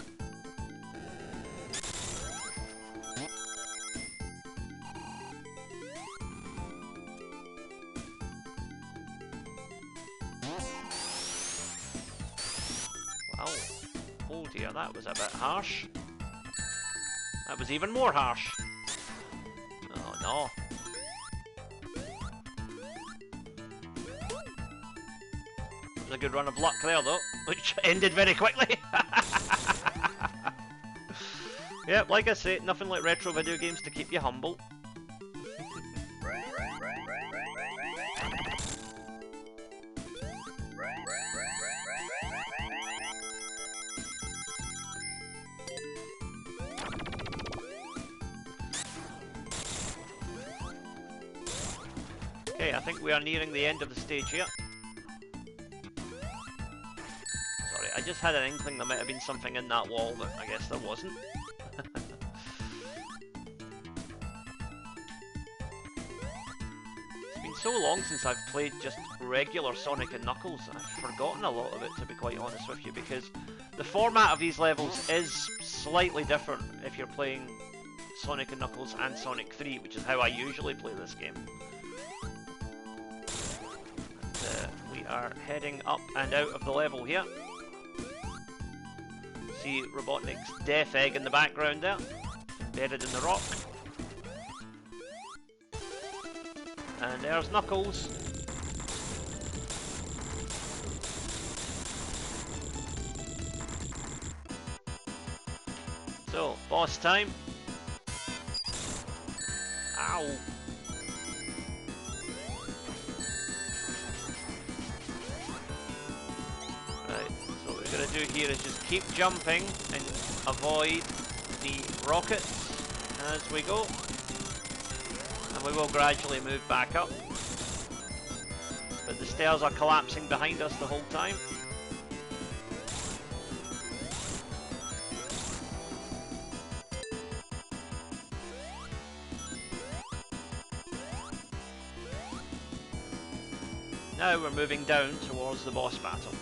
Wow. Oh dear, that was a bit harsh. That was even more harsh. Oh no. It was a good run of luck there though, which ended very quickly. Yep, like I say, nothing like retro video games to keep you humble. Okay, I think we are nearing the end of the stage here. Sorry, I just had an inkling there might have been something in that wall, but I guess there wasn't. It's been so long since I've played just regular Sonic and Knuckles, I've forgotten a lot of it, to be quite honest with you, because the format of these levels is slightly different if you're playing Sonic and Knuckles and Sonic 3, which is how I usually play this game. We are heading up and out of the level here. See Robotnik's death egg in the background there, embedded in the rock. And there's Knuckles. So, boss time. Ow. What we're going to do here is just keep jumping and avoid the rockets as we go, and we will gradually move back up, but the stairs are collapsing behind us the whole time. Now we're moving down towards the boss battle.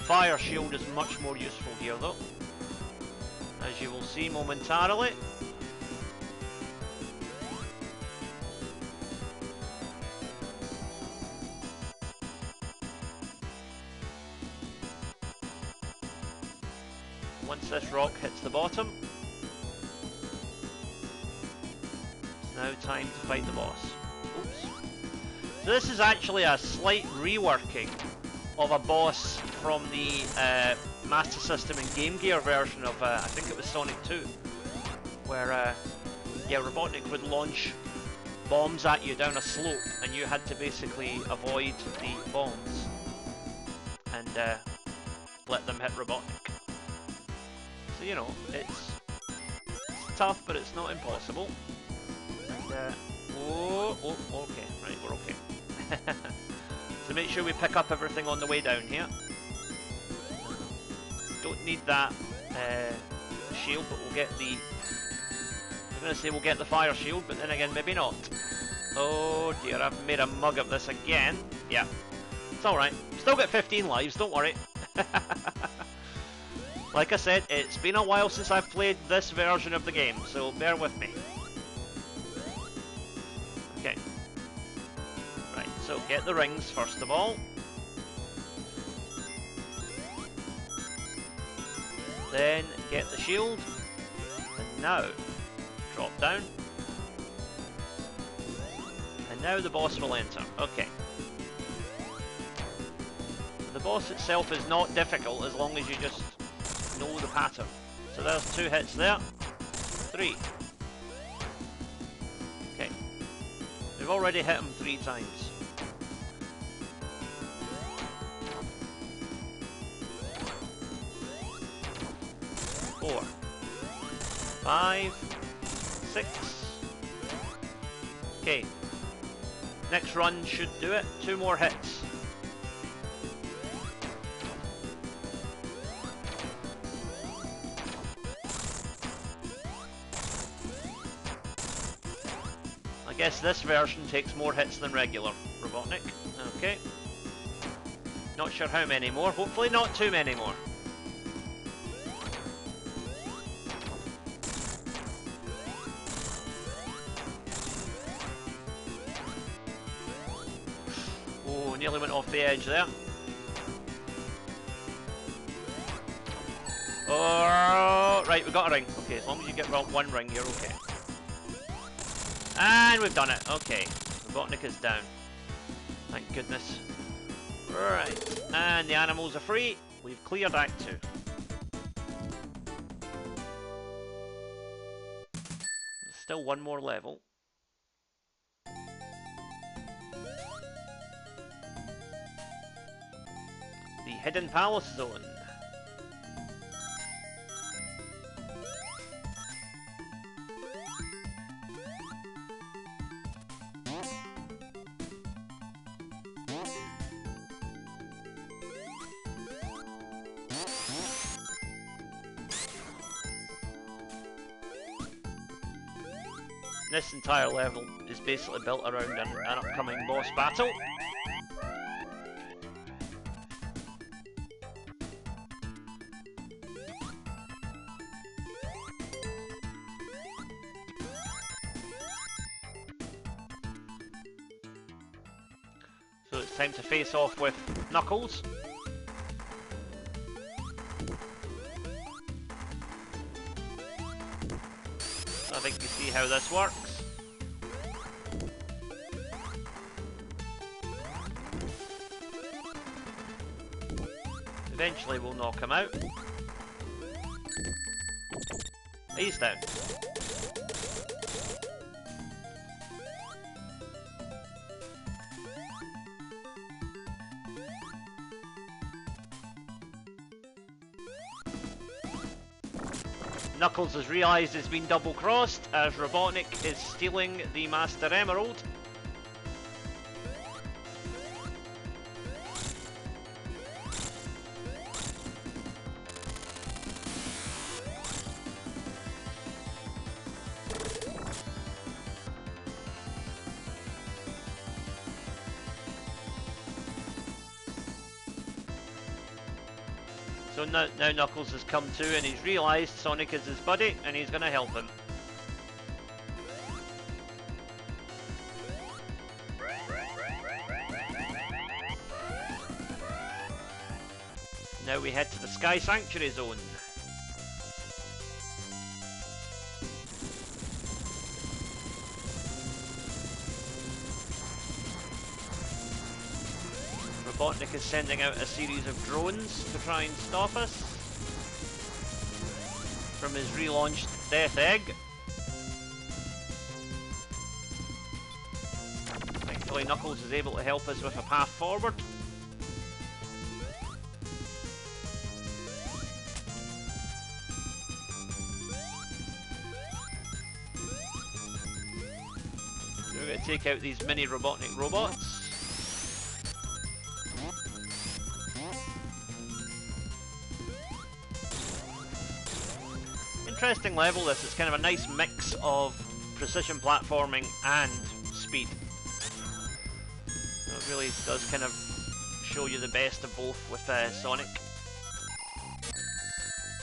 Fire shield is much more useful here though, as you will see momentarily. Once this rock hits the bottom, it's now time to fight the boss. Oops. So this is actually a slight reworking of a boss from the Master System and Game Gear version of, I think it was Sonic 2, where yeah, Robotnik would launch bombs at you down a slope, and you had to basically avoid the bombs and let them hit Robotnik. So, you know, it's tough, but it's not impossible. And, okay, right, we're okay. So make sure we pick up everything on the way down here. Don't need that shield, but we'll get the... I'm going to say we'll get the fire shield, but then again, maybe not. Oh dear, I've made a mug of this again. Yeah, it's alright. Still got 15 lives, don't worry. Like I said, it's been a while since I've played this version of the game, so bear with me. Okay. Right, so get the rings first of all. Then get the shield. And now, drop down. And now the boss will enter. Okay. The boss itself is not difficult as long as you just know the pattern. So there's 2 hits there. 3. Okay. We've already hit him 3 times. 4. 5. 6. Okay. Next run should do it. 2 more hits. I guess this version takes more hits than regular Robotnik. Okay. Not sure how many more. Hopefully not too many more. Oh, nearly went off the edge there. Oh, right, we got a ring. Okay, as long as you get 1 ring, you're okay. And we've done it. Okay, Robotnik is down. Thank goodness. Right, and the animals are free. We've cleared Act 2. Still 1 more level. The Hidden Palace Zone. This entire level is basically built around an upcoming boss battle. So it's time to face off with Knuckles. I think you see how this works. Eventually we'll knock him out. He's down. Knuckles has realised he's been double-crossed as Robotnik is stealing the Master Emerald. So now Knuckles has come to and he's realised Sonic is his buddy and he's going to help him. Now we head to the Sky Sanctuary Zone. Robotnik is sending out a series of drones to try and stop us from his relaunched Death Egg. Hopefully Knuckles is able to help us with a path forward. So we're going to take out these mini Robotnik robots. Interesting level this. It's kind of a nice mix of precision platforming and speed. So it really does kind of show you the best of both with Sonic.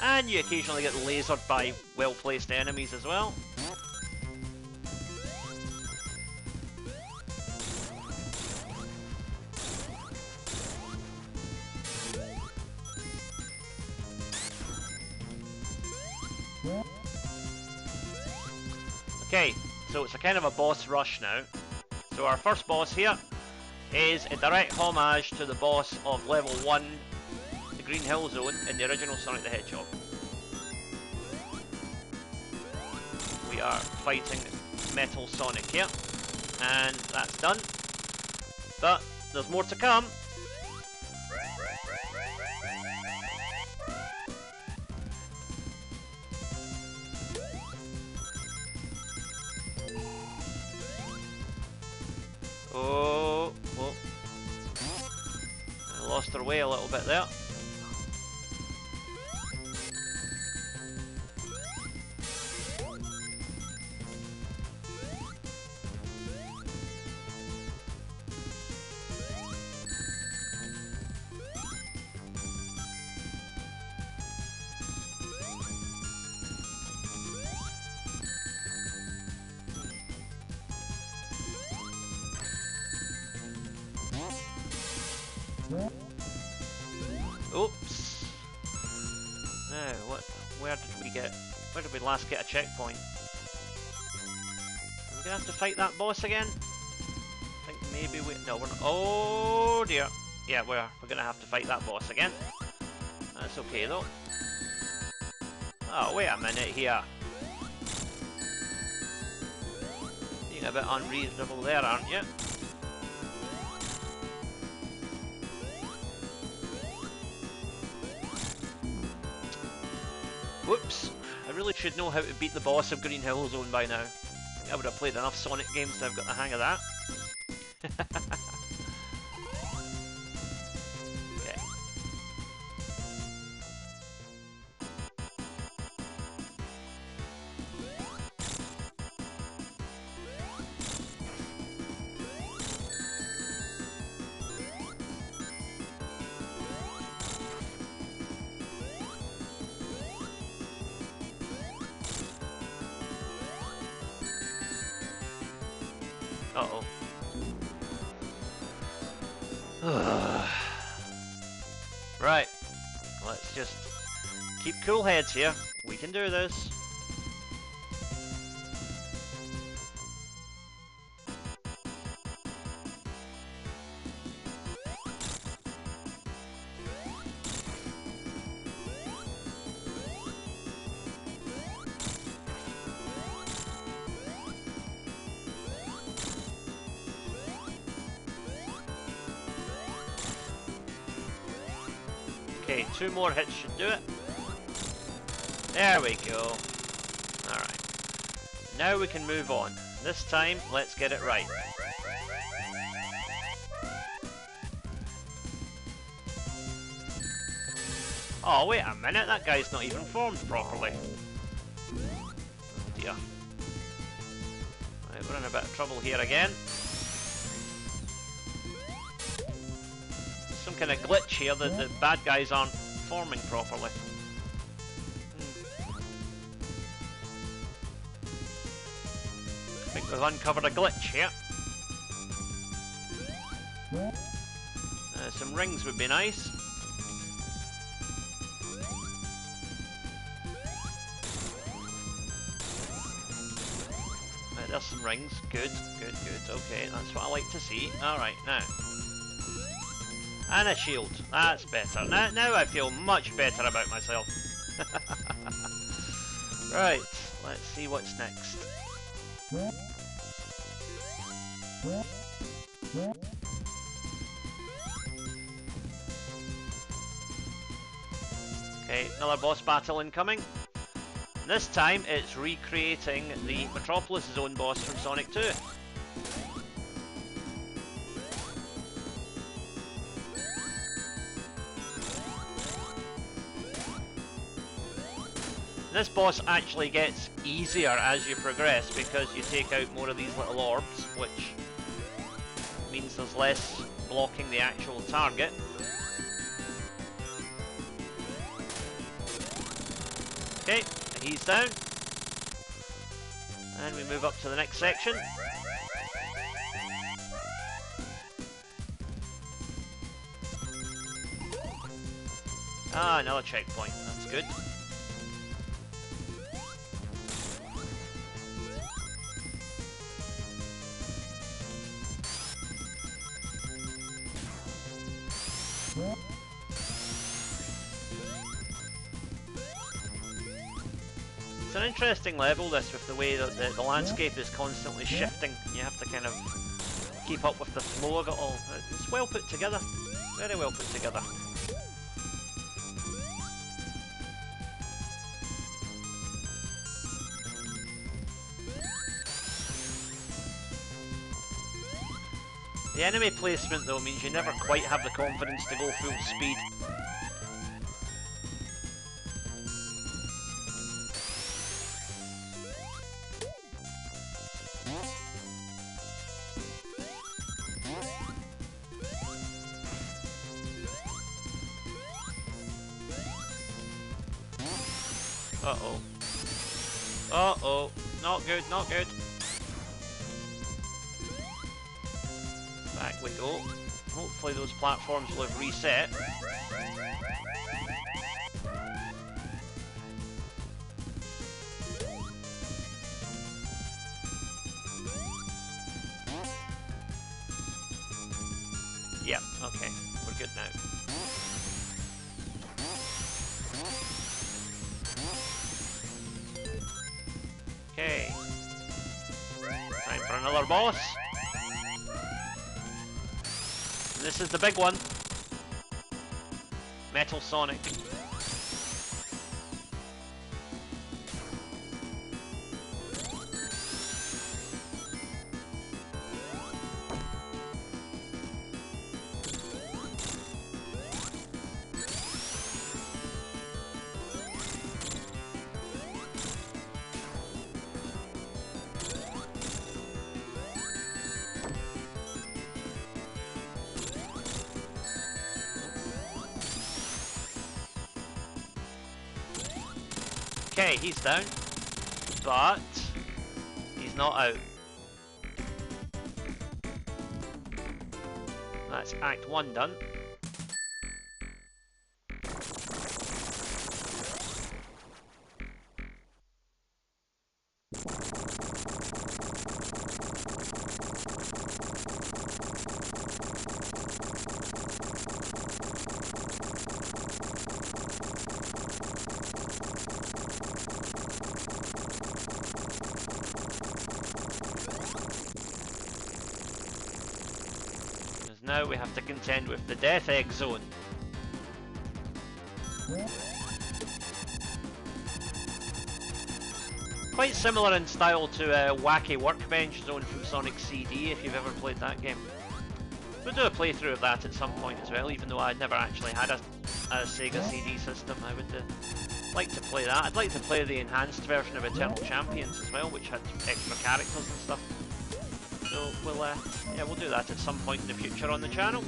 And you occasionally get lasered by well-placed enemies as well. Okay, so it's a kind of a boss rush now. So our first boss here is a direct homage to the boss of level 1, the Green Hill Zone, in the original Sonic the Hedgehog. We are fighting Metal Sonic here, and that's done. But there's more to come. Oh, whoa. I lost our way a little bit there. Oops. Now, where did we last get a checkpoint? Are we gonna have to fight that boss again? I think maybe no, we're not. Oh dear. Yeah, we're gonna have to fight that boss again. That's okay though. Oh, wait a minute here. Being a bit unreasonable there, aren't you? Whoops, I really should know how to beat the boss of Green Hill Zone by now. I think I would have played enough Sonic games to have got the hang of that. Okay. Uh-oh. Right, let's just keep cool heads here. We can do this. Okay, 2 more hits should do it. There we go. Alright. Now we can move on. This time, let's get it right. Oh, wait a minute, that guy's not even formed properly. Oh dear. Right, we're in a bit of trouble here again. Some kind of glitch here that the bad guys aren't forming properly. I think we've uncovered a glitch here. Some rings would be nice. Right, there's some rings. Good, good, good. Okay, that's what I like to see. Alright, now. And a shield. That's better. Now I feel much better about myself. Right, let's see what's next. Okay, another boss battle incoming. And this time it's recreating the Metropolis Zone boss from Sonic 2. This boss actually gets easier as you progress because you take out more of these little orbs, which means there's less blocking the actual target. Okay, he's down. And we move up to the next section. Ah, another checkpoint, that's good. It's an interesting level, this, with the way that the landscape is constantly shifting. You have to kind of keep up with the flow of it all. It's well put together. Very well put together. The enemy placement, though, means you never quite have the confidence to go full speed. Uh-oh. Uh-oh. Not good, not good. Back we go. Hopefully those platforms will have reset. Yeah, okay. We're good now. Okay. Time for another boss. And this is the big one. Metal Sonic. Okay, he's down, but he's not out. That's Act 1 done. Now we have to contend with the Death Egg Zone. Quite similar in style to Wacky Workbench Zone from Sonic CD, if you've ever played that game. We'll do a playthrough of that at some point as well, even though I'd never actually had a Sega CD system. I would like to play that. I'd like to play the enhanced version of Eternal Champions as well, which had extra characters and stuff. So we'll do that at some point in the future on the channel.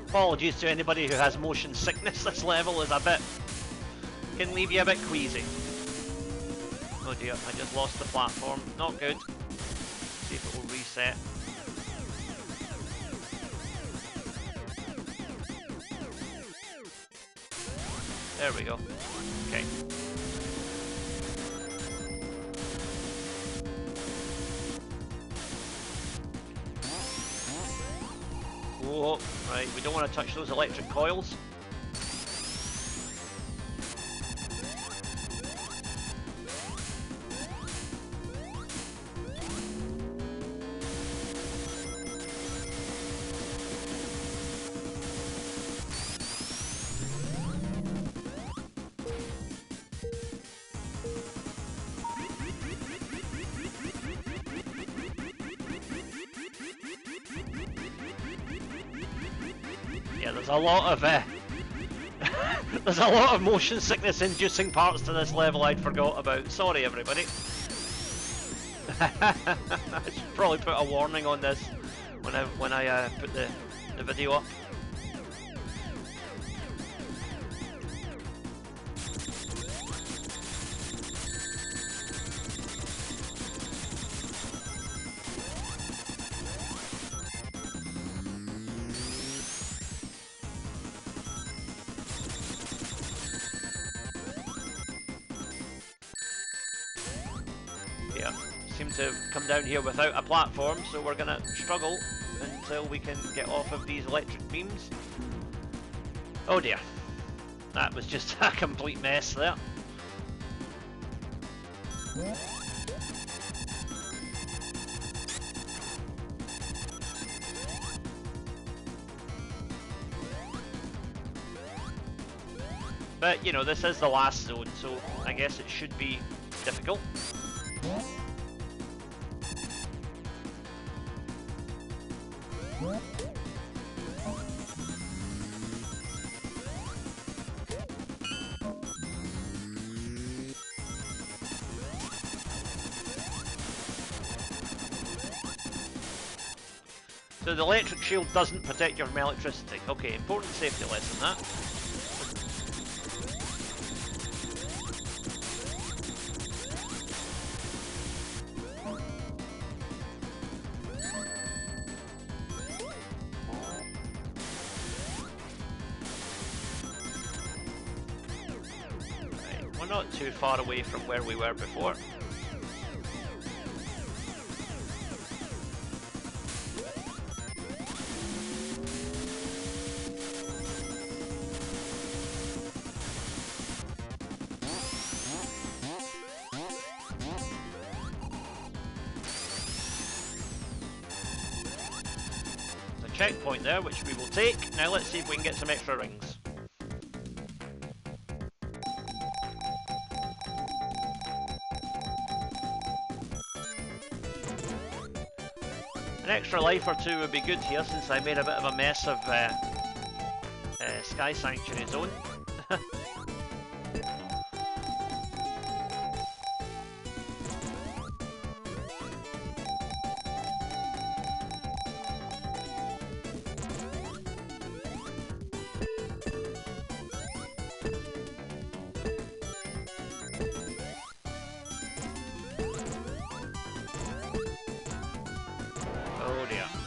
Apologies to anybody who has motion sickness. This level is can leave you a bit queasy. Oh dear, I just lost the platform. Not good. See if it will reset. There we go. Okay. Whoa, right, we don't want to touch those electric coils. Yeah, there's a lot of there's a lot of motion sickness inducing parts to this level I'd forgot about. Sorry everybody. I should probably put a warning on this when I put the video up. Yeah, seem to have come down here without a platform, so we're gonna struggle until we can get off of these electric beams. Oh dear, that was just a complete mess there. But you know, this is the last zone, so I guess it should be difficult. So the electric shield doesn't protect you from electricity. Okay, important safety lesson that. Right, we're not too far away from where we were before. Checkpoint there, which we will take. Now let's see if we can get some extra rings. An extra life or two would be good here, since I made a bit of a mess of Sky Sanctuary Zone.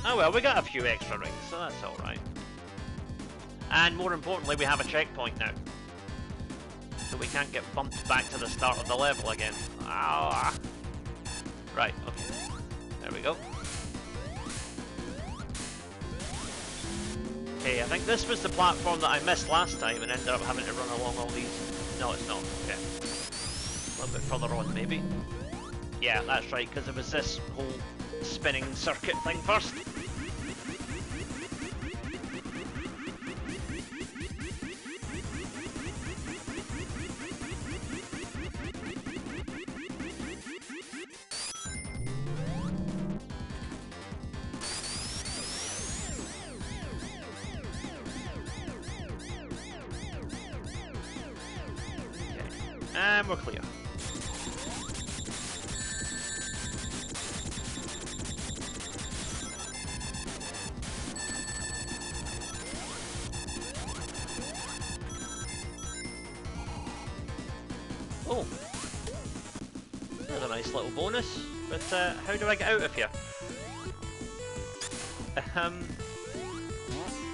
Oh well, we got a few extra rings, so that's alright. And more importantly, we have a checkpoint now. So we can't get bumped back to the start of the level again. Ah. Right, okay. There we go. Okay, I think this was the platform that I missed last time and ended up having to run along all these. No, it's not. Okay. A little bit further on, maybe. Yeah, that's right, because it was this whole spinning circuit thing first. And we're clear. Oh, there's a nice little bonus, but how do I get out of here? Oh,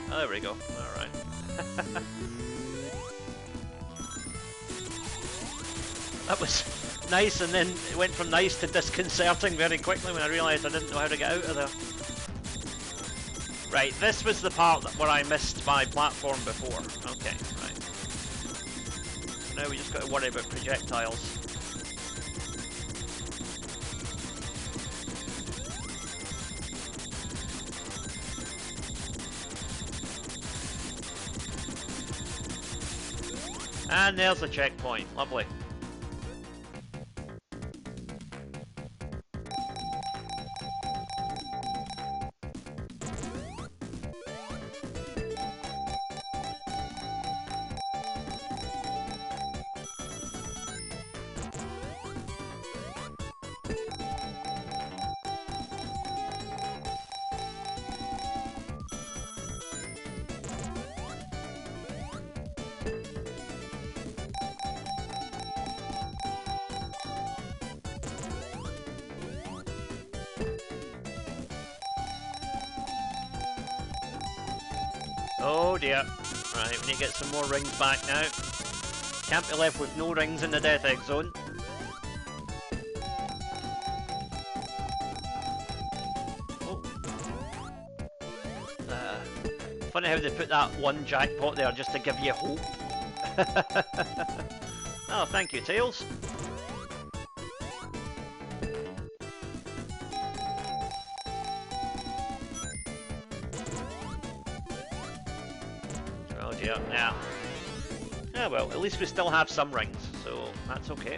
there we go, alright. That was nice, and then it went from nice to disconcerting very quickly when I realised I didn't know how to get out of there. Right, this was the part where I missed my platform before. Okay, right. Now we just got to worry about projectiles. And there's the checkpoint. Lovely. Oh dear. Right, we need to get some more rings back now. Can't be left with no rings in the Death Egg Zone. Oh. Funny how they put that one jackpot there just to give you hope. Oh, thank you, Tails. Oh dear, now. Yeah, well, at least we still have some rings, so that's okay.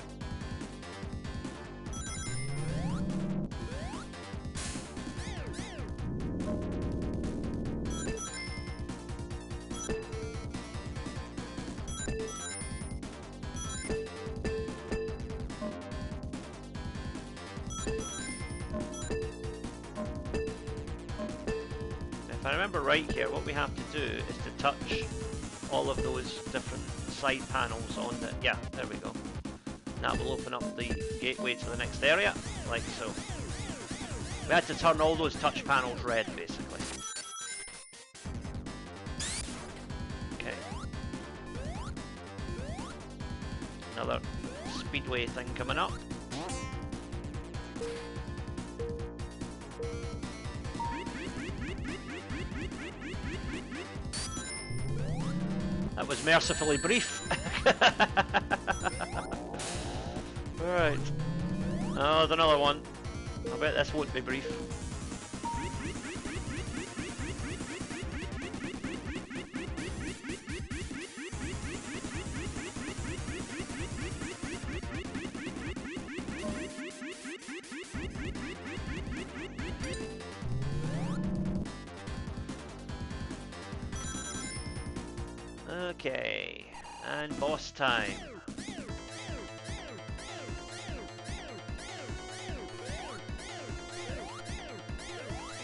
If I remember right here, what we have to do is to touch all of those different side panels on the... Yeah, there we go. That will open up the gateway to the next area, like so. We had to turn all those touch panels red, basically. Okay. Another speedway thing coming up. That was mercifully brief. Right. Oh, there's another one. I bet this won't be brief. Okay, and boss time.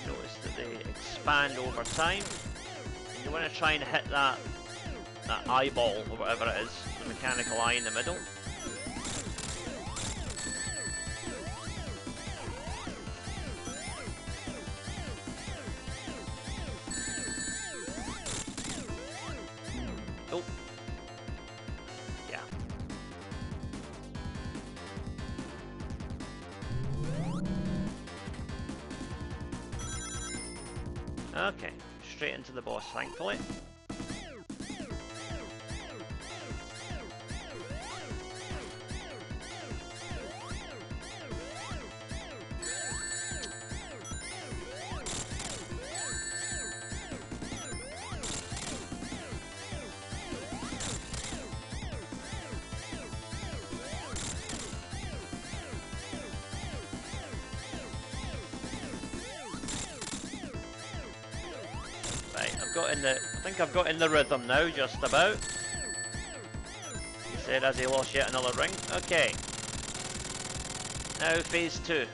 Notice that they expand over time. And you want to try and hit that eyeball or whatever it is, the mechanical eye in the middle. Oh. Yeah. Okay, straight into the boss, thankfully. I think I've got in the rhythm now, just about. He said as he lost yet another ring. Okay. Now phase 2.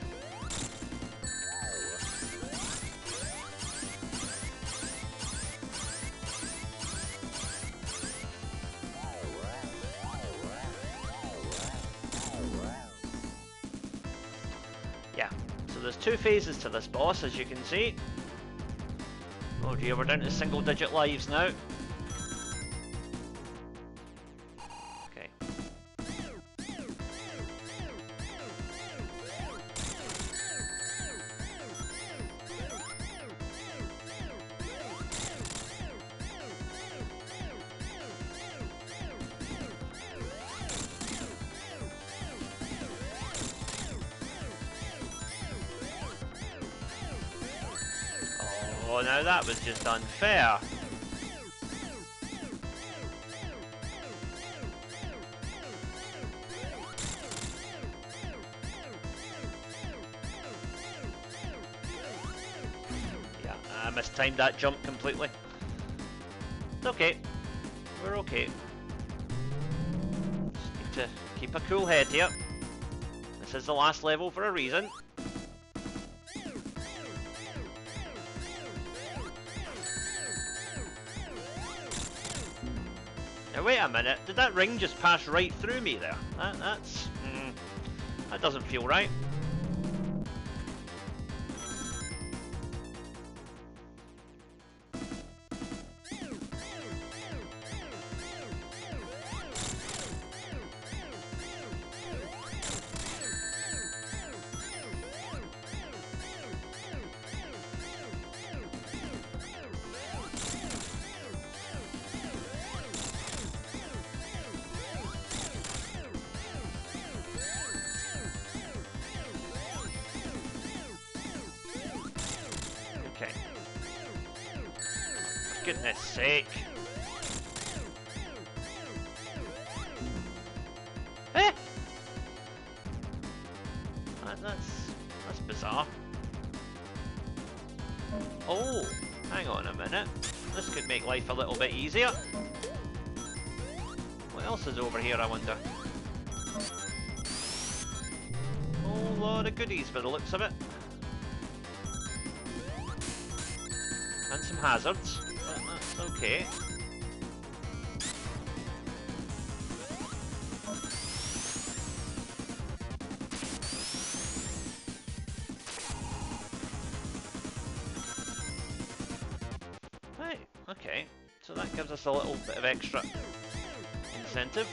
Yeah, so there's 2 phases to this boss, as you can see. Oh dear, we're down to single digit lives now. Okay. Oh, now that was just unfair. Yeah, I mistimed that jump completely. It's okay. We're okay. Just need to keep a cool head here. This is the last level for a reason. Now wait a minute, did that ring just pass right through me there? That doesn't feel right. Okay. For goodness sake. Eh? That's bizarre. Oh, hang on a minute. This could make life a little bit easier. What else is over here, I wonder? Whole lot of goodies by the looks of it. And some hazards, but that's okay. Right, okay. So that gives us a little bit of extra incentive.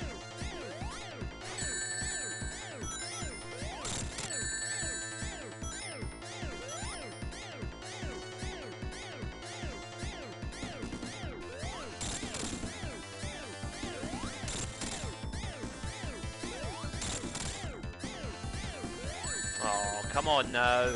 Oh, come on now.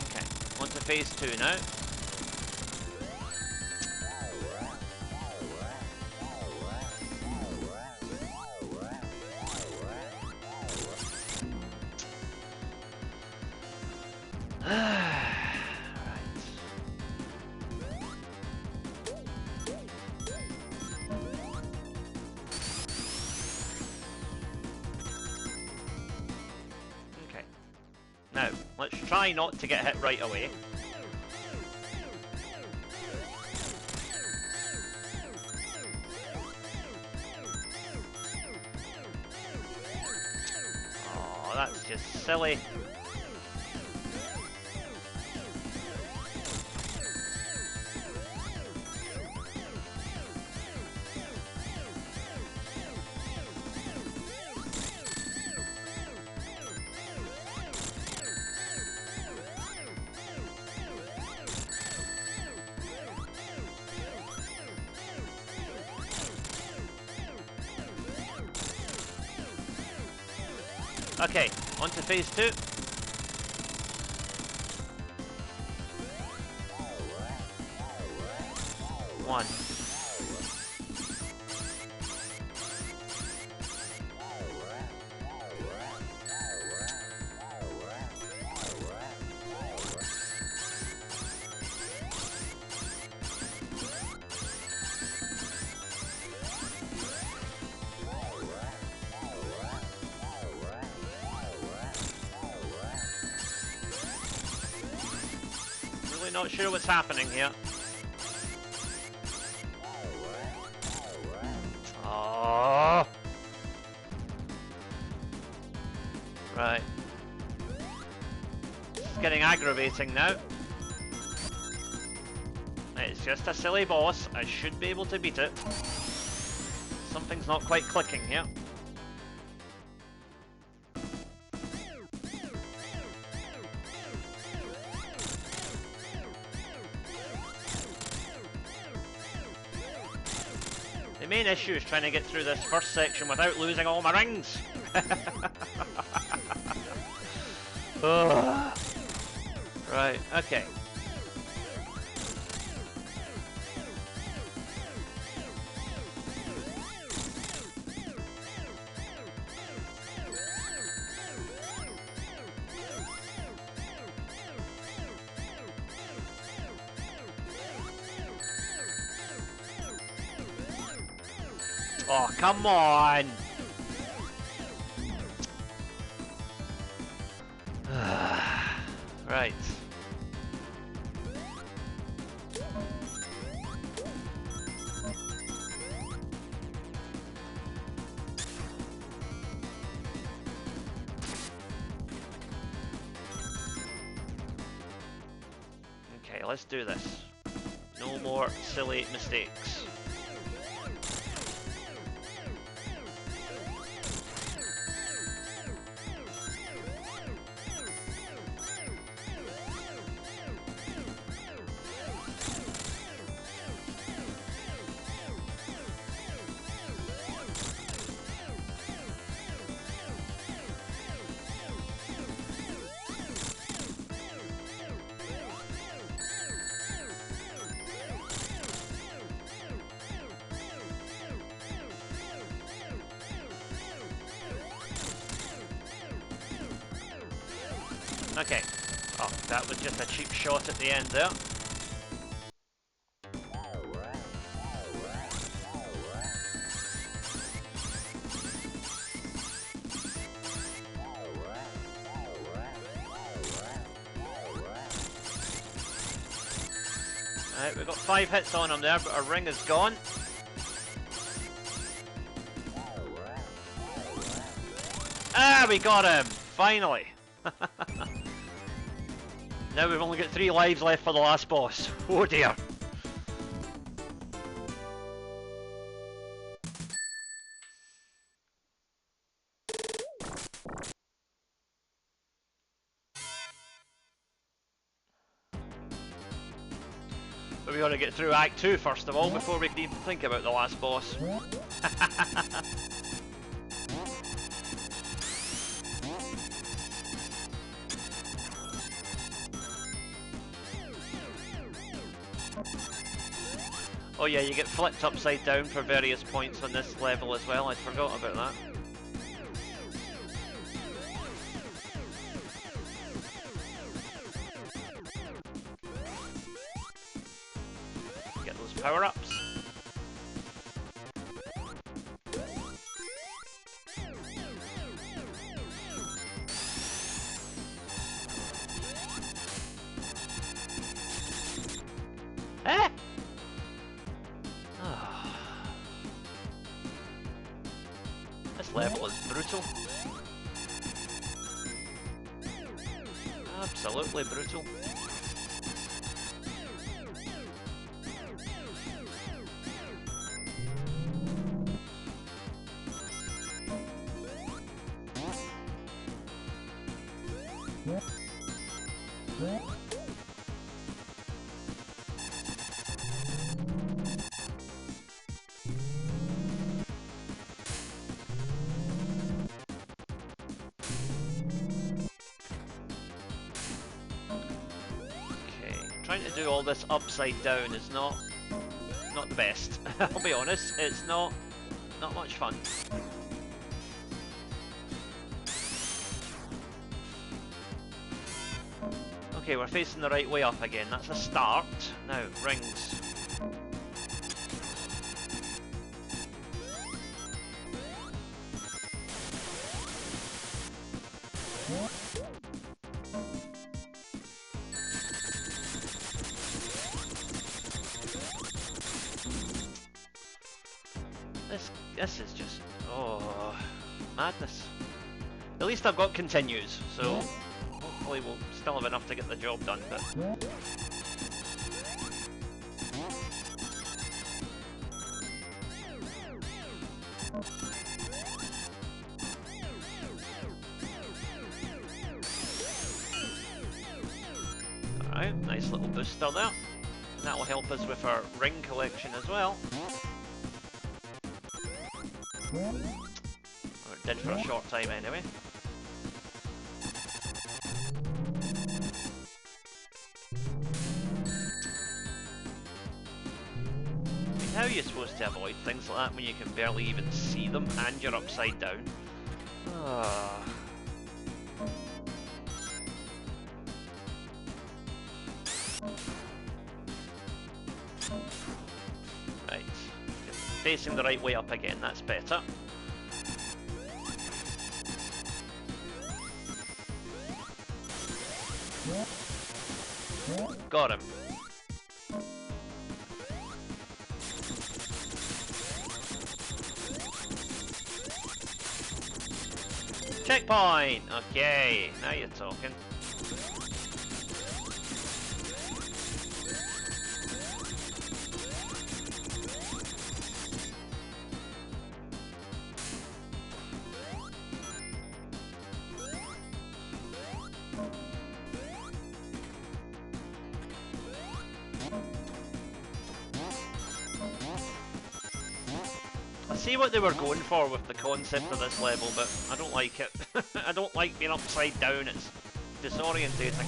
Okay, on to phase 2 now. Now, let's try not to get hit right away. Oh, that's just silly. Okay, on to phase 2. One. Not sure what's happening here. Oh. Right. It's getting aggravating now. It's just a silly boss. I should be able to beat it. Something's not quite clicking here. main issue is trying to get through this first section without losing all my rings. Ugh. Right, okay. Oh, come on! Right. Okay, let's do this. No more silly mistakes. Okay. Oh, that was just a cheap shot at the end there. Alright, we've got 5 hits on him there, but our ring is gone. Ah, we got him! Finally! Now we've only got 3 lives left for the last boss. Oh dear. But we gotta get through Act 2 first of all before we can even think about the last boss. Oh yeah, you get flipped upside down for various points on this level as well, I forgot about that. Get those power-ups. Eh? This level is brutal. Absolutely brutal. Trying to do all this upside down is not the best. I'll be honest, it's not much fun. Okay, we're facing the right way up again. That's a start. Now, rings. This is just, oh, madness. At least I've got continues, so hopefully we'll still have enough to get the job done, but... Alright, nice little booster there. And that will help us with our ring collection as well. Or it did for a short time anyway. How are you supposed to avoid things like that when you can barely even see them and you're upside down? Ah. Right. Facing the right way up again, that's better. Got him. Checkpoint! Okay, now you're talking. I see what they were going for with the concept of this level, but I don't like it. I don't like being upside down, it's disorientating.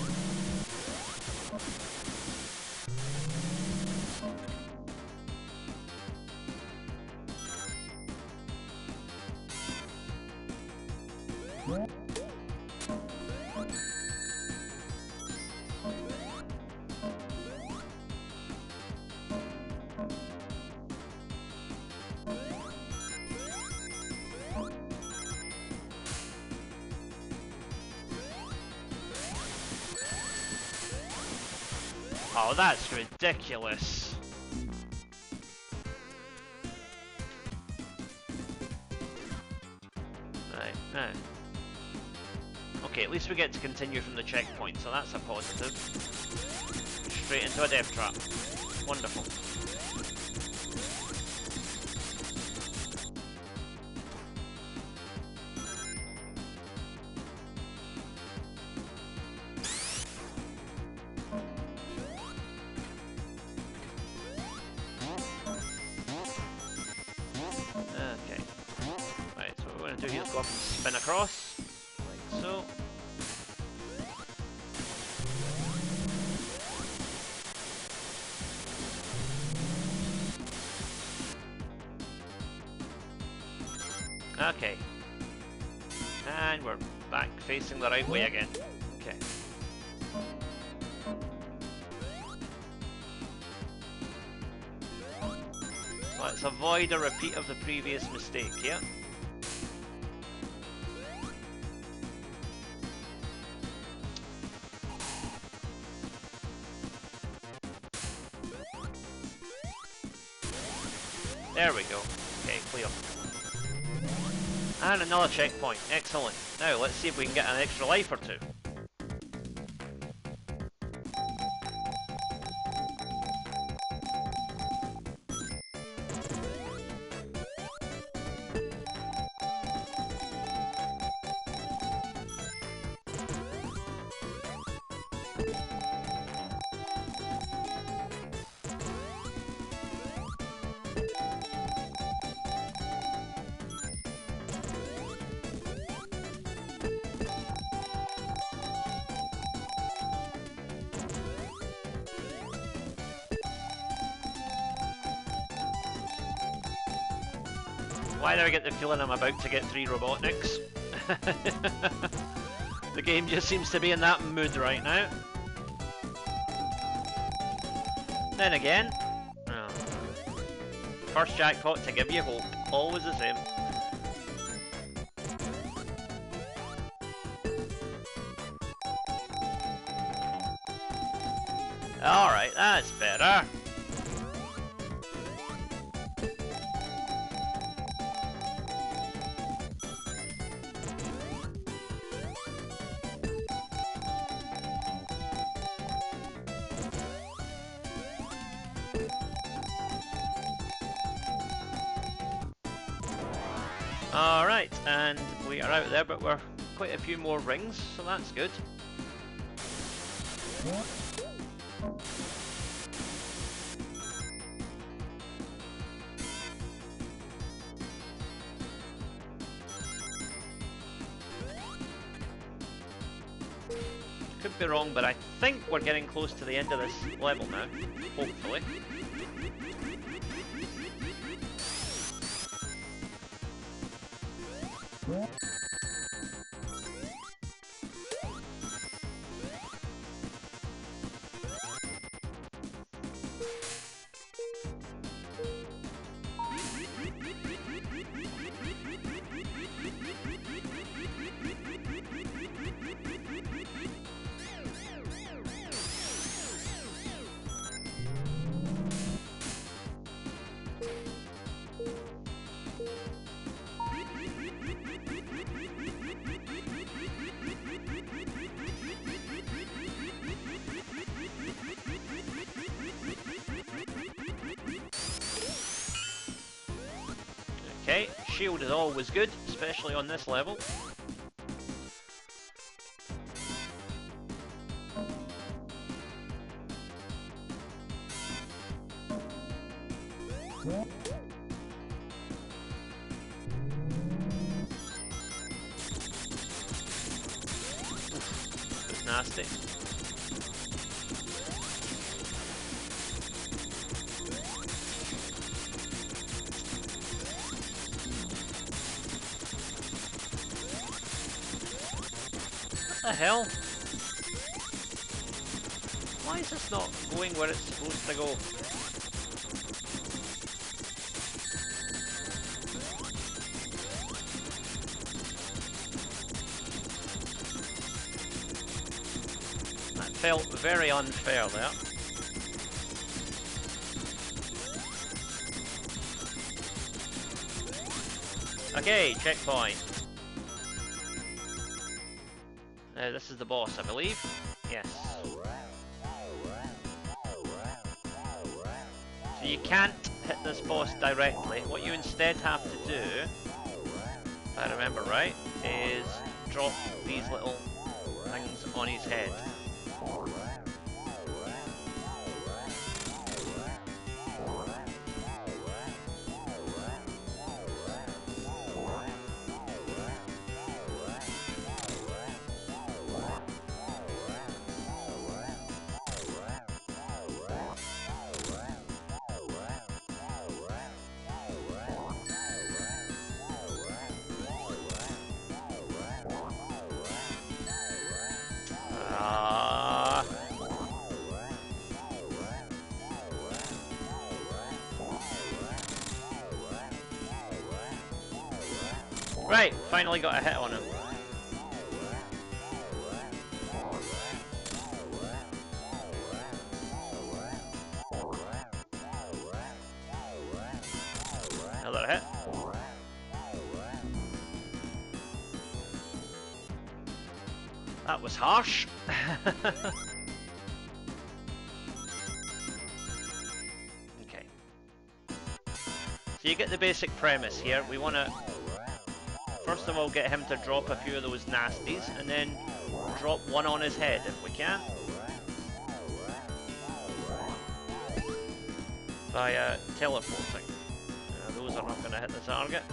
Oh, that's ridiculous. Right, now. Okay, at least we get to continue from the checkpoint, so that's a positive. Straight into a death trap. Wonderful. Go up and spin across, like so. Okay. And we're back facing the right way again. Okay. Let's avoid a repeat of the previous mistake here. There we go. Okay, clear. And another checkpoint. Excellent. Now, let's see if we can get an extra life or two. Why do I get the feeling I'm about to get 3 Robotniks? The game just seems to be in that mood right now. Then again, oh, first jackpot to give you hope, always the same. Alright, that's better. Alright, and we are out there, but we're quite a few more rings, so that's good. could be wrong, but I think we're getting close to the end of this level now. Hopefully. Okay, shield is always good, especially on this level. It's nasty. What the hell? Why is this not going where it's supposed to go? That felt very unfair there. Okay, checkpoint. This is the boss, I believe. Yes. So you can't hit this boss directly. What you instead have to do, if I remember right, is drop these little things on his head. Right, finally got a hit on him. Another hit. That was harsh. Okay. So you get the basic premise here. We want to first of all get him to drop a few of those nasties, and then drop one on his head if we can. Via teleporting. Those are not going to hit the target.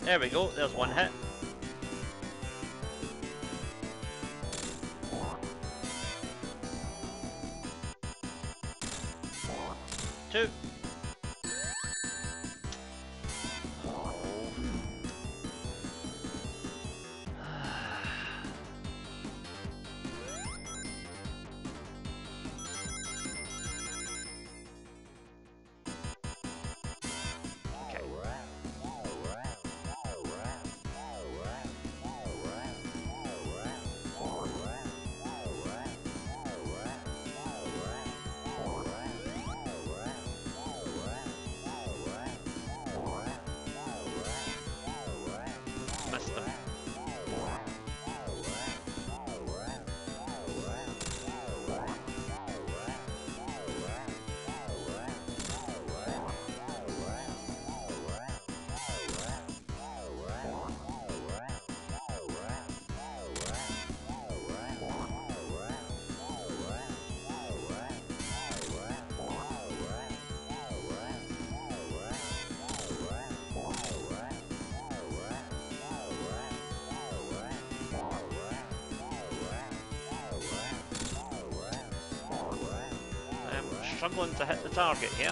There we go, there's one hit. Two. struggling to hit the target here.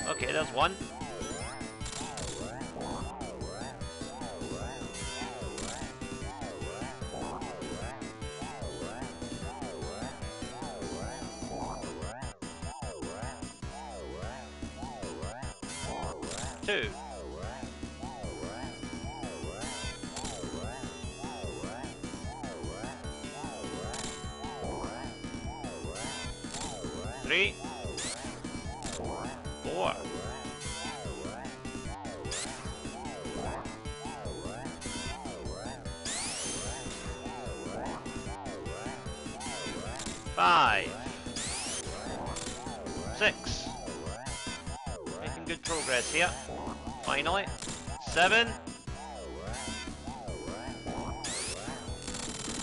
Okay, there's one. Two. Three. Four. Five. Six. Making good progress here. Finally. 7.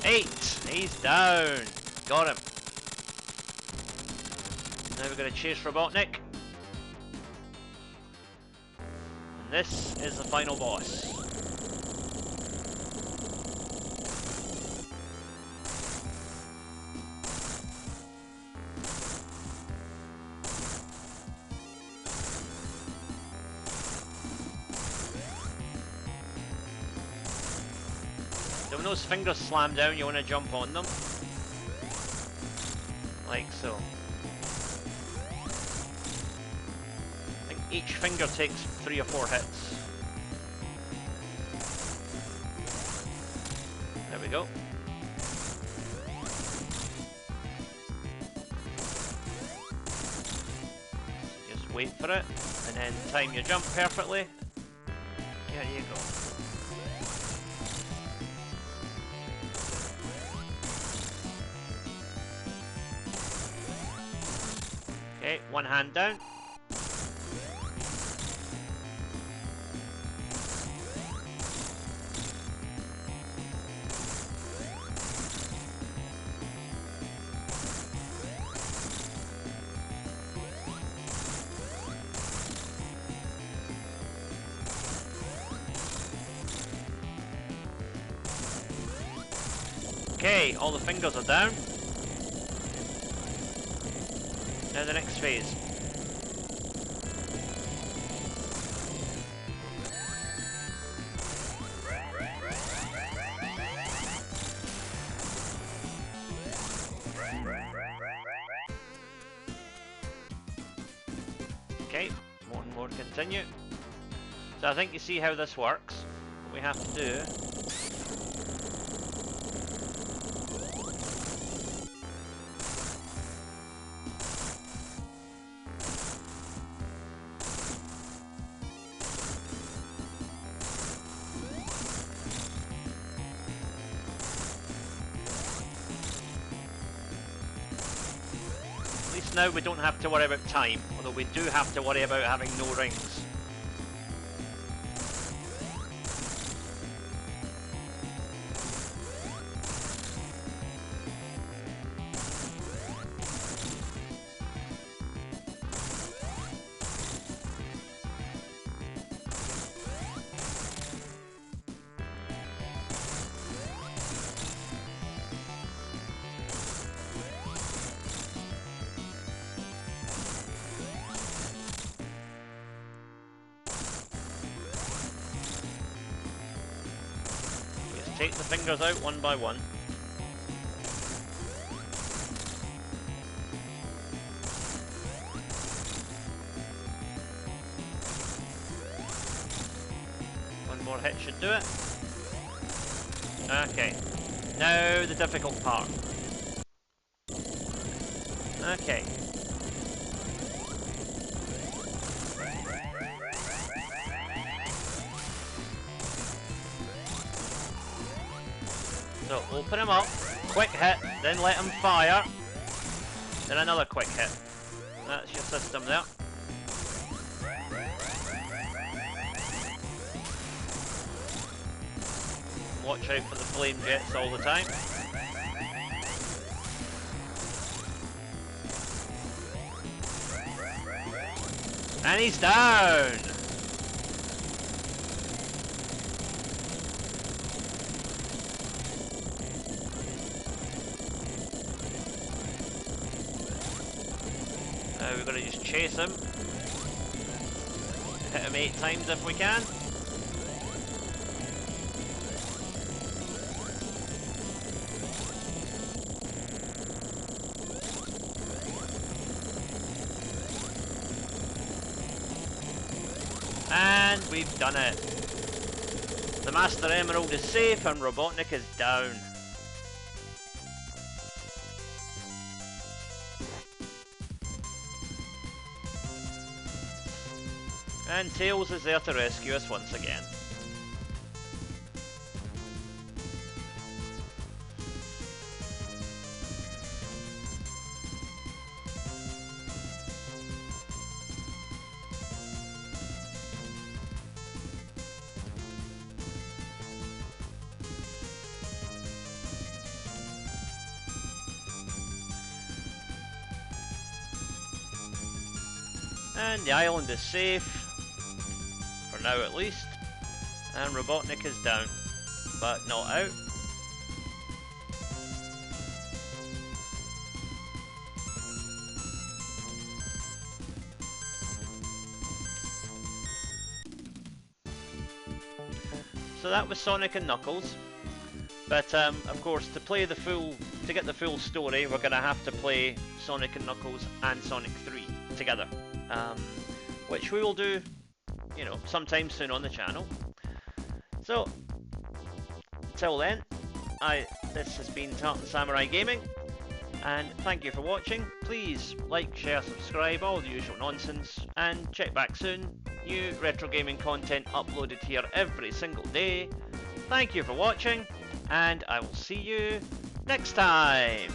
8. He's down. Got him. Now we're going to chase Robotnik. And this is the final boss. So when those fingers slam down, you want to jump on them. Like so. I think each finger takes 3 or 4 hits. There we go. Just wait for it, and then time your jump perfectly. There you go. Okay, one hand down. Okay, all the fingers are down. Now the next phase. Okay, more and more continue. So I think you see how this works. What we have to do now we don't have to worry about time, although we do have to worry about having no rings. Take the fingers out one by one. One more hit should do it. Okay. Now the difficult part. Okay. So open him up, quick hit, then let him fire, then another quick hit. That's your system there. watch out for the flame jets all the time. And he's down! Now we're going to just chase him. Hit him 8 times if we can. And we've done it. The Master Emerald is safe and Robotnik is down. And Tails is there to rescue us once again. And the island is safe, for now at least, and Robotnik is down, but not out. So that was Sonic and Knuckles, but of course to get the full story we're going to have to play Sonic and Knuckles and Sonic 3 together. Which we will do, you know, sometime soon on the channel. So, till then, this has been Tartan Samurai Gaming, and thank you for watching. Please like, share, subscribe, all the usual nonsense, and check back soon. New retro gaming content uploaded here every single day. Thank you for watching, and I will see you next time.